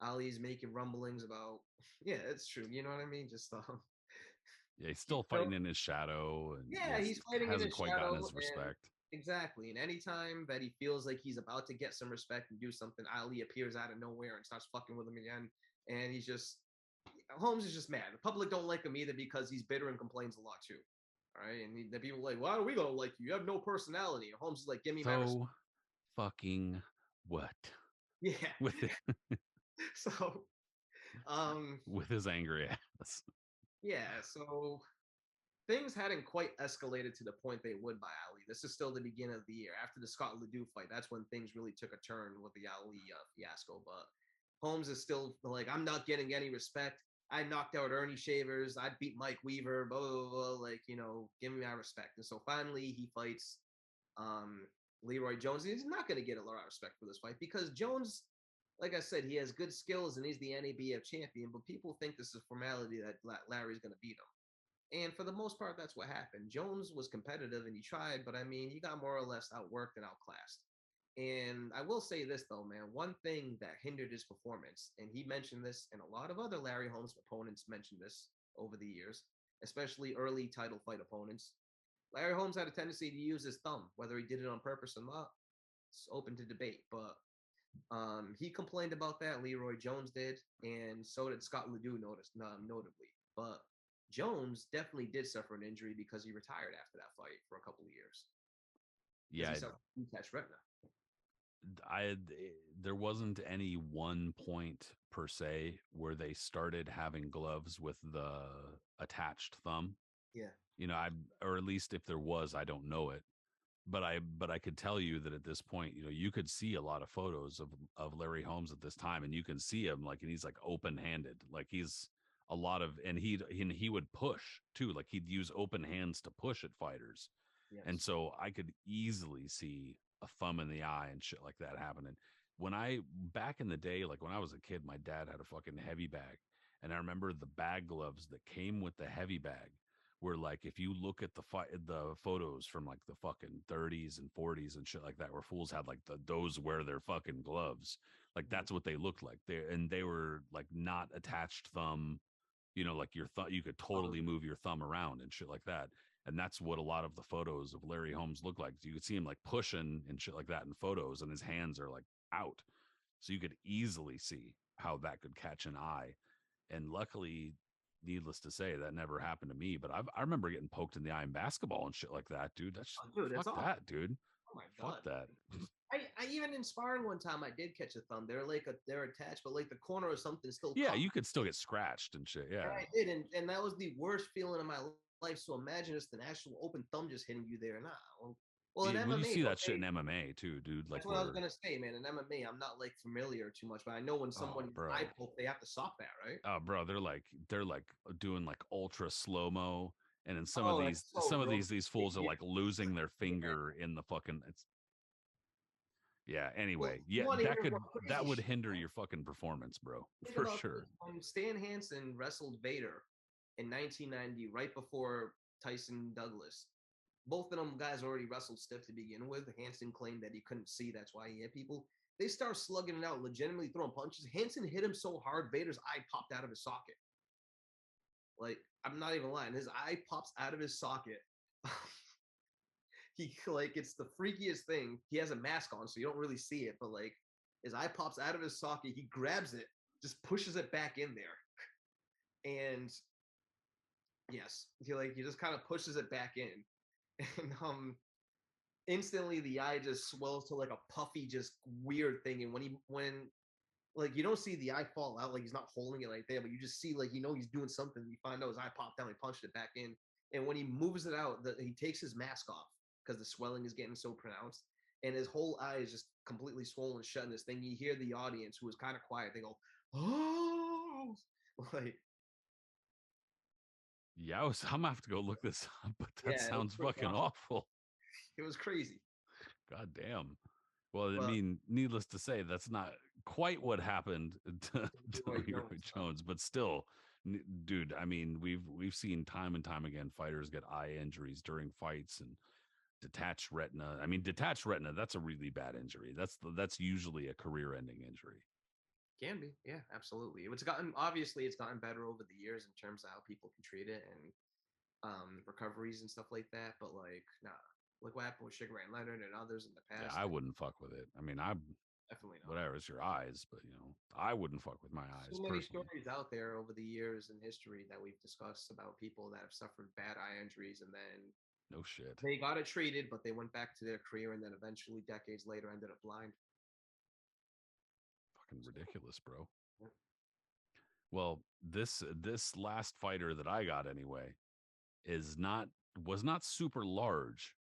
Ali's making rumblings about, yeah, it's true. You know what I mean? Just Yeah, he's he's still still, fighting in his shadow, and yeah, he's fighting in hasn't his quite gotten shadow, his and respect. exactly. And anytime that he feels like he's about to get some respect and do something, Ali appears out of nowhere and starts fucking with him again. And Holmes is just mad. The public don't like him either because he's bitter and complains a lot too. All right, and the people are like, why are we gonna like you? You have no personality. And Holmes is like, give me my respect. So fucking what Yeah. with it? So with his angry ass. Yeah, so things hadn't quite escalated to the point they would by Ali. This is still the beginning of the year. After the Scott Ledoux fight, that's when things really took a turn with the Ali fiasco. But Holmes is still like, I'm not getting any respect. I knocked out Ernie Shavers. I beat Mike Weaver. Blah, blah, blah, blah. Like, give me my respect. And so finally he fights um, Leroy Jones. He's not going to get a lot of respect for this fight because Jones, like I said, he has good skills and he's the NABF champion. But people think this is a formality that Larry's going to beat him. And for the most part, that's what happened. Jones was competitive and he tried, but I mean, he got more or less outworked and outclassed. And I will say this, though, man, one thing that hindered his performance, and he mentioned this, and a lot of other Larry Holmes opponents mentioned this over the years, especially early title fight opponents. Larry Holmes had a tendency to use his thumb, whether he did it on purpose or not. It's open to debate, but he complained about that. Leroy Jones did, and so did Scott Ledoux, notably. But Jones definitely did suffer an injury because he retired after that fight for a couple of years because Yeah, he suffered detached retina. I there wasn't any one point per se where they started having gloves with the attached thumb. Yeah. I or at least if there was, I don't know it. But I could tell you that at this point, you could see a lot of photos of Larry Holmes at this time, and you can see him like, and he's like open handed, like he's a lot of, and he would push too, like he'd use open hands to push at fighters, and Yes. so I could easily see a thumb in the eye and shit like that happening. When I back in the day, like when I was a kid, my dad had a fucking heavy bag, and I remember the bag gloves that came with the heavy bag where like if you look at the photos from like the fucking 30s and 40s and shit like that where fools had like those wear their fucking gloves, like that's what they looked like, they were like not attached thumb, like your thumb, you could totally move your thumb around and shit like that. And that's what a lot of the photos of Larry Holmes look like. You could see him like pushing and shit like that in photos, and his hands are like out, so you could easily see how that could catch an eye. And luckily, needless to say, that never happened to me. But I remember getting poked in the eye in basketball and shit like that, dude. That's Oh, dude, that's fuck awful. that, dude. Oh my Fuck god. that. I even in sparring one time I did catch a thumb. They're attached, but like the corner or something still Yeah, caught. you could still get scratched and shit. And Yeah. I did, and that was the worst feeling of my life. So imagine just an actual open thumb just hitting you there. Nah. Well, in Well, you MMA, see that shit okay, in MMA too, dude. Like that's what I was where, gonna say, man. In MMA, I'm not like familiar too much, but I know when oh, someone gets eye bro, poke, they have to stop that, right? oh, bro, they're like doing like ultra slow mo, and in some of Oh, these that's so some of gross. these Yeah, fools are like losing their finger in the fucking. It's yeah. well, Anyway, you yeah, want to that hear could more crazy that would shit? hinder your fucking performance, bro, Think for about this. sure. When Stan Hansen wrestled Vader in 1990, right before Tyson Douglas, both of them guys already wrestled stiff to begin with. Hansen claimed that he couldn't see, that's why he hit people. They start slugging it out, legitimately throwing punches. Hansen hit him so hard, Vader's eye popped out of his socket. Like, I'm not even lying. His eye pops out of his socket. He like it's the freakiest thing. He has a mask on, so you don't really see it, but like his eye pops out of his socket. He grabs it, just pushes it back in there, and yes, he just kind of pushes it back in, and instantly the eye just swells to like a puffy, just weird thing. And when like you don't see the eye fall out, like he's not holding it like there, but you just see like he's doing something. You find out his eye popped down, he punched it back in, and when he moves it out, he takes his mask off because the swelling is getting so pronounced, and his whole eye is just completely swollen shut. In this thing, you hear the audience who was kind of quiet. They go, "Oh!" Like, Yeah, I'm gonna have to go look this up, but that yeah, it was sounds pretty fucking awesome. awful. It was crazy, God damn. Well, I but mean, needless to say, that's not quite what happened to Leroy Leroy Jones, Jones, but still, dude. I mean, we've seen time and time again fighters get eye injuries during fights and detached retina. I mean, detached retina, that's a really bad injury. That's usually a career-ending injury. can be, yeah, absolutely. It's gotten better over the years in terms of how people can treat it and recoveries and stuff like that. But like, nah, look what happened with Sugar Ray Leonard and others in the Yeah, past, I and wouldn't fuck with it. I mean, I definitely not. whatever, it's your eyes, but I wouldn't fuck with my So eyes many personally. stories out there over the years in history that we've discussed about people that have suffered bad eye injuries and then No shit. they got it treated, but they went back to their career and then eventually decades later ended up blind. Fucking ridiculous, bro. Yeah. Well, this last fighter that I got anyway is not was not super large,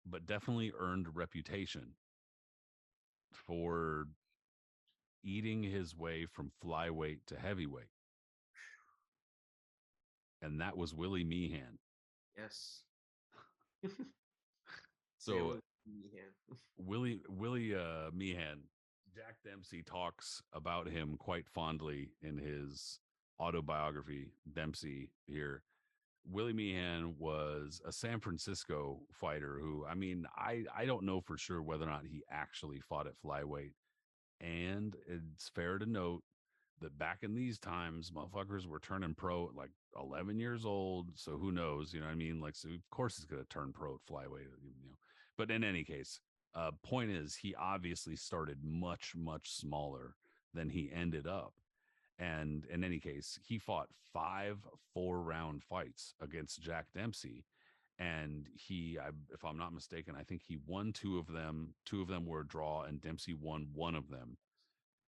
but definitely earned reputation for eating his way from flyweight to heavyweight, and that was Willie Meehan. Yes. Say it So was Meehan. Willie Meehan, Jack Dempsey talks about him quite fondly in his autobiography, Dempsey here. Willie Meehan was a San Francisco fighter who, I mean, I don't know for sure whether or not he actually fought at flyweight. And it's fair to note that back in these times, motherfuckers were turning pro at like 11 years old. So who knows? You know what I mean? Like, so of course he's going to turn pro at flyweight, you know. But in any case, point is, he obviously started much, much smaller than he ended up. And in any case, he fought 5 4-round fights against Jack Dempsey. And if I'm not mistaken, I think he won 2 of them. 2 of them were a draw, and Dempsey won one of them.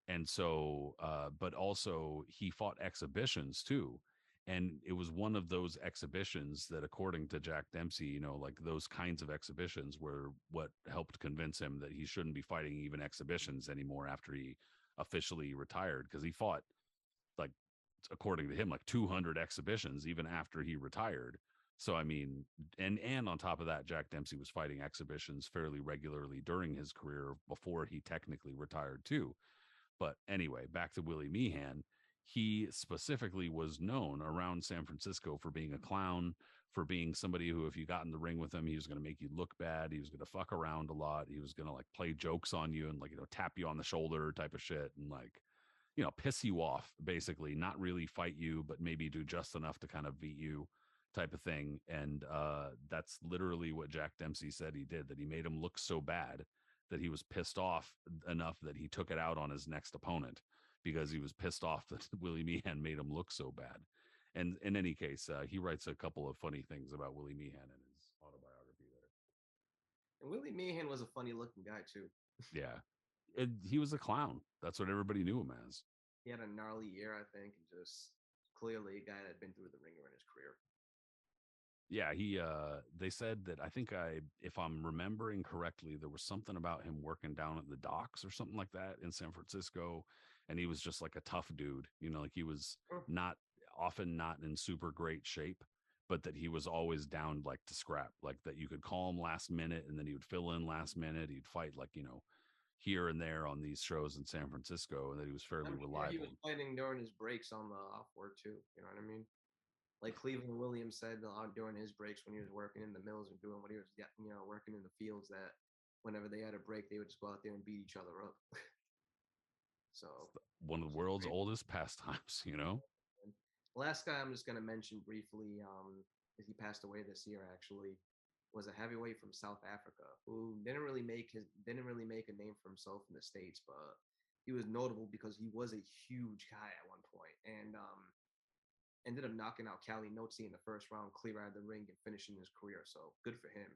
And so, but also he fought exhibitions too. And it was one of those exhibitions that, according to Jack Dempsey, you know, like those kinds of exhibitions were what helped convince him that he shouldn't be fighting even exhibitions anymore after he officially retired. Because he fought, like, according to him, like 200 exhibitions even after he retired. So I mean, and on top of that, Jack Dempsey was fighting exhibitions fairly regularly during his career before he technically retired too. But anyway, back to Willie Meehan. He specifically was known around San Francisco for being a clown, for being somebody who, if you got in the ring with him, he was going to make you look bad. He was going to fuck around a lot. He was going to like play jokes on you and, like, you know, tap you on the shoulder type of shit, and, like, you know, piss you off, basically, not really fight you, but maybe do just enough to kind of beat you type of thing. And that's literally what Jack Dempsey said he did, that he made him look so bad that he was pissed off enough that he took it out on his next opponent because he was pissed off that Willie Meehan made him look so bad. And in any case, he writes a couple of funny things about Willie Meehan in his autobiography there. And Willie Meehan was a funny looking guy too. Yeah. He was a clown. That's what everybody knew him as. He had a gnarly ear, I think, and just clearly a guy that had been through the ringer in his career. Yeah, he they said that, I think, if I'm remembering correctly, there was something about him working down at the docks or something like that in San Francisco, and he was just like a tough dude, you know, like he was Oh, not often not in super great shape, but that he was always down, like, to scrap, like that you could call him last minute and then he would fill in last minute. He'd fight, like, you know, here and there on these shows in San Francisco, and that he was fairly I'm sure he reliable. was fighting during his breaks on the off work too. You know what I mean? Like Cleveland Williams said during his breaks when he was working in the mills and doing what he was, you know, working in the fields, that whenever they had a break, they would just go out there and beat each other up. So One of the world's oldest pastimes, you know. and last guy I'm just gonna mention briefly, he passed away this year actually, was a heavyweight from South Africa who didn't really make a name for himself in the States, but he was notable because he was a huge guy at one point and ended up knocking out Cali Notsi in the first round, clear out of the ring, and finishing his career. So good for him.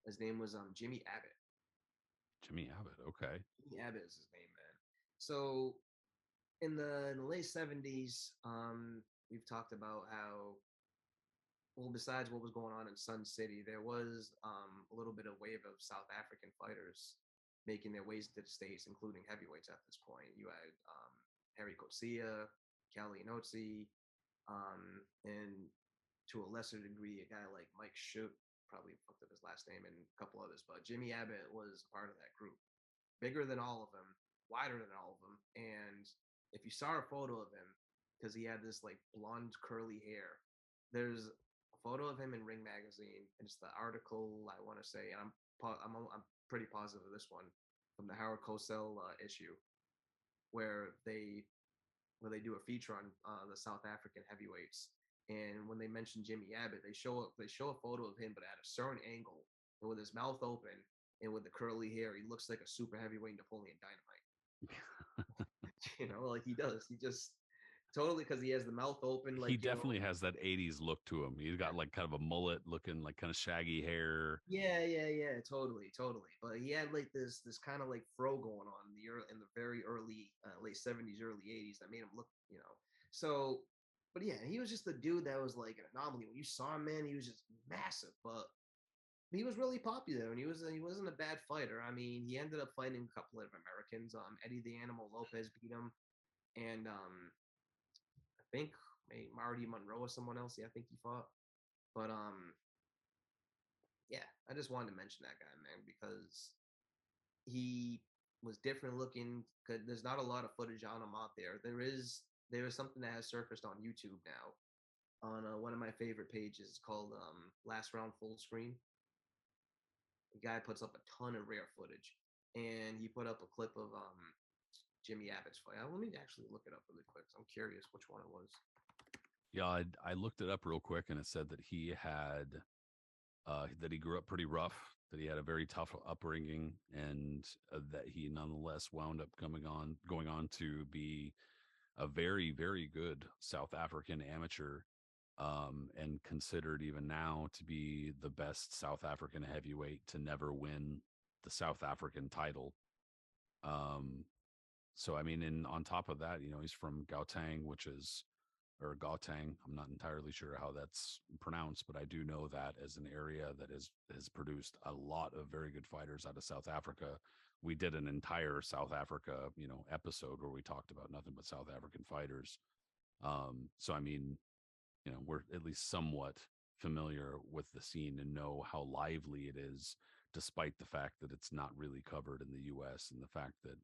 His name was Jimmy Abbott. Jimmy Abbott, okay. Jimmy Abbott is his name, man. So in the late '70s, we've talked about how, well, besides what was going on in Sun City, there was a little bit of wave of South African fighters making their ways into the States, including heavyweights at this point. You had Harry Coetzee, Cali Notsi, and to a lesser degree, a guy like Mike Shoot, probably fucked up his last name, and a couple others. But Jimmy Abbott was part of that group. Bigger than all of them, wider than all of them. And if you saw a photo of him, because he had this like blonde curly hair, there's a photo of him in Ring Magazine. It's the article, I want to say, and I'm pretty positive of this one, from the Howard Cosell issue, where they do a feature on the South African heavyweights. And when they mention Jimmy Abbott, they show a photo of him, but at a certain angle, and with his mouth open and with the curly hair, he looks like a super heavyweight Napoleon Dynamite. You know, like he does. He just totally, because he has the mouth open, He like, you know. definitely has that 80s look to him. He's got like kind of a mullet looking, like kind of shaggy hair. Yeah, totally. But he had like this kind of like fro going on in the very early late '70s, early '80s that made him look, you know. So, but yeah, he was just a dude that was like an anomaly. When you saw him, man, he was just massive, but he was really popular and he wasn't a bad fighter. I mean, he ended up fighting a couple of Americans. Eddie the Animal Lopez beat him, and I think Marty Monroe or someone else. Yeah, I think he fought. But yeah, I just wanted to mention that guy, man, because he was different looking. Cause there's not a lot of footage on him out there. There is something that has surfaced on YouTube now on one of my favorite pages called Last Round Full Screen. The guy puts up a ton of rare footage, and he put up a clip of Jimmy Abbott's fight. Let me actually look it up really quick. I'm curious which one it was. Yeah, I looked it up real quick, and it said that he had that he grew up pretty rough, that he had a very tough upbringing, and that he nonetheless wound up going on to be a very, very good South African amateur, and considered even now to be the best South African heavyweight to never win the South African title. Um, so I mean, and on top of that, he's from Gauteng, which is or Gauteng. I'm not entirely sure how that's pronounced, but I do know that as an area that has produced a lot of very good fighters out of South Africa. We did an entire South Africa, episode where we talked about nothing but South African fighters. So I mean, we're at least somewhat familiar with the scene and know how lively it is, despite the fact that it's not really covered in the US and the fact that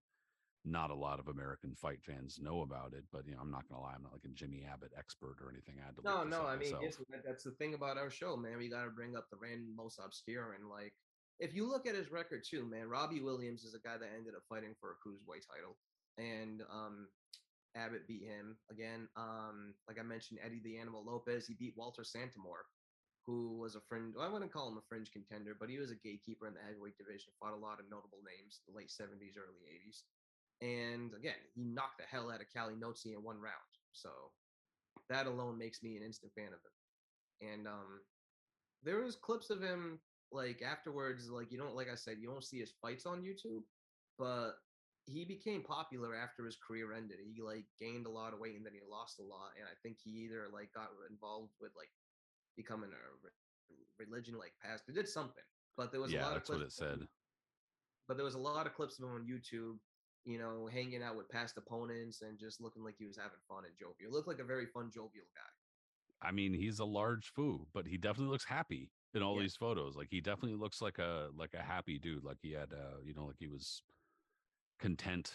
not a lot of American fight fans know about it. But I'm not gonna lie, I'm not like a Jimmy Abbott expert or anything. I had to look No, this no. up I mean, myself. yes, that's the thing about our show, man. We got to bring up the random, most obscure, and like, if you look at his record too, man, Robbie Williams is a guy that ended up fighting for a cruiserweight title, and Abbott beat him again. Like I mentioned, Eddie the Animal Lopez, he beat Walter Santamore, who was a fringe. Well, I wouldn't call him a fringe contender, but he was a gatekeeper in the heavyweight division. Fought a lot of notable names, the late '70s, early '80s, and again, he knocked the hell out of Cali Notsi in one round. So that alone makes me an instant fan of him. And there was clips of him like afterwards, like you don't, like I said, you don't see his fights on YouTube, but he became popular after his career ended. He like gained a lot of weight and then he lost a lot. And I think he either like got involved with like becoming a religion, like pastor, did something. But there was a Yeah, lot of that's what clips. it said. But there was a lot of clips of him on YouTube, hanging out with past opponents and just looking like he was having fun and jovial. He looked like a very fun, jovial guy. I mean, he's a large foo, but he definitely looks happy in all Yeah, these photos. Like he definitely looks like a happy dude. Like he had like he was content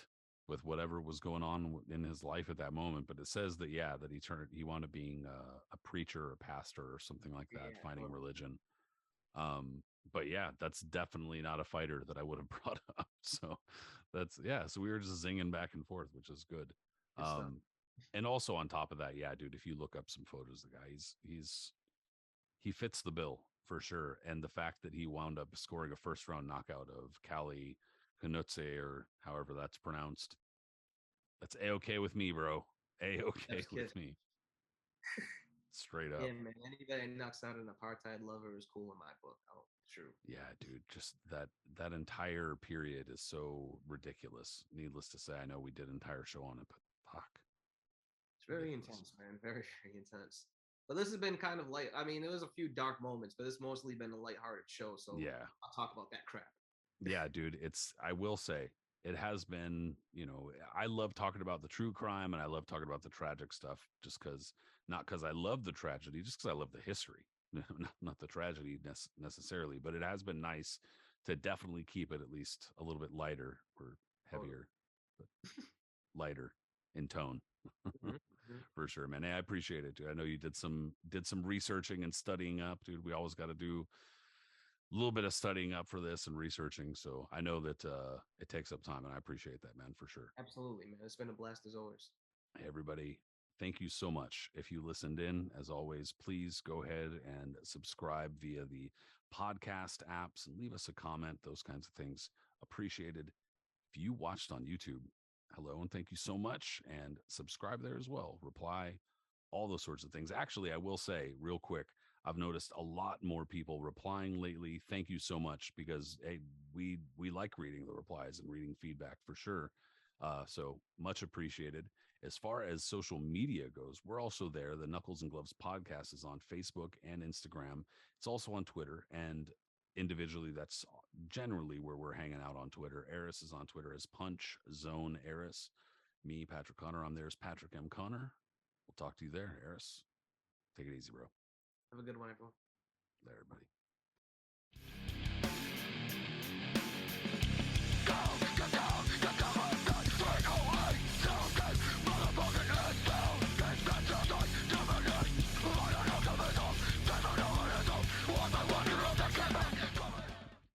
with whatever was going on in his life at that moment. But it says that that he wound up being a preacher or pastor or something like that, yeah, fighting totally. religion. But yeah, that's definitely not a fighter that I would have brought up. So that's so we were just zinging back and forth, which is good. Good stuff. And also on top of that, yeah, dude, if you look up some photos, the guy he fits the bill for sure. And the fact that he wound up scoring a first round knockout of Kali Kanutse or however that's pronounced, that's a-okay with me, bro. A-okay Chef's kiss. with me. Straight up. Yeah, man. Anybody that knocks out an apartheid lover is cool in my book. Oh, true. Yeah, dude, just that entire period is so ridiculous. Needless to say, I know we did an entire show on it, but fuck, It's very ridiculous. intense, man. Very, very intense. But this has been kind of light. I mean, there was a few dark moments, but it's mostly been a lighthearted show. So Yeah. I'll talk about that crap. Yeah, dude, I will say it has been, I love talking about the true crime and I love talking about the tragic stuff just because, not because I love the tragedy, just because I love the history, not the tragedy necessarily, but it has been nice to definitely keep it at least a little bit lighter or Totally. heavier, but lighter in tone. Mm-hmm, mm-hmm. For sure, man. Hey, I appreciate it, dude. I know you did some researching and studying up, dude. We always got to do a little bit of studying up for this and researching. So I know that it takes up time, and I appreciate that, man, for sure. Absolutely, man. It's been a blast as always. Hey, everybody, thank you so much. If you listened in, as always, please go ahead and subscribe via the podcast apps and leave us a comment, those kinds of things. Appreciated. If you watched on YouTube, hello and thank you so much. And subscribe there as well. Reply, all those sorts of things. Actually, I will say real quick, I've noticed a lot more people replying lately. Thank you so much because hey, we like reading the replies and reading feedback for sure. So much appreciated. As far as social media goes, we're also there. The Knuckles and Gloves podcast is on Facebook and Instagram. It's also on Twitter, and individually, that's generally where we're hanging out on Twitter. Aris is on Twitter as Punch Zone Aris. Me, Patrick Connor, I'm there as Patrick M. Connor. We'll talk to you there, Aris. Take it easy, bro. Have a good one, everyone. Later, everybody.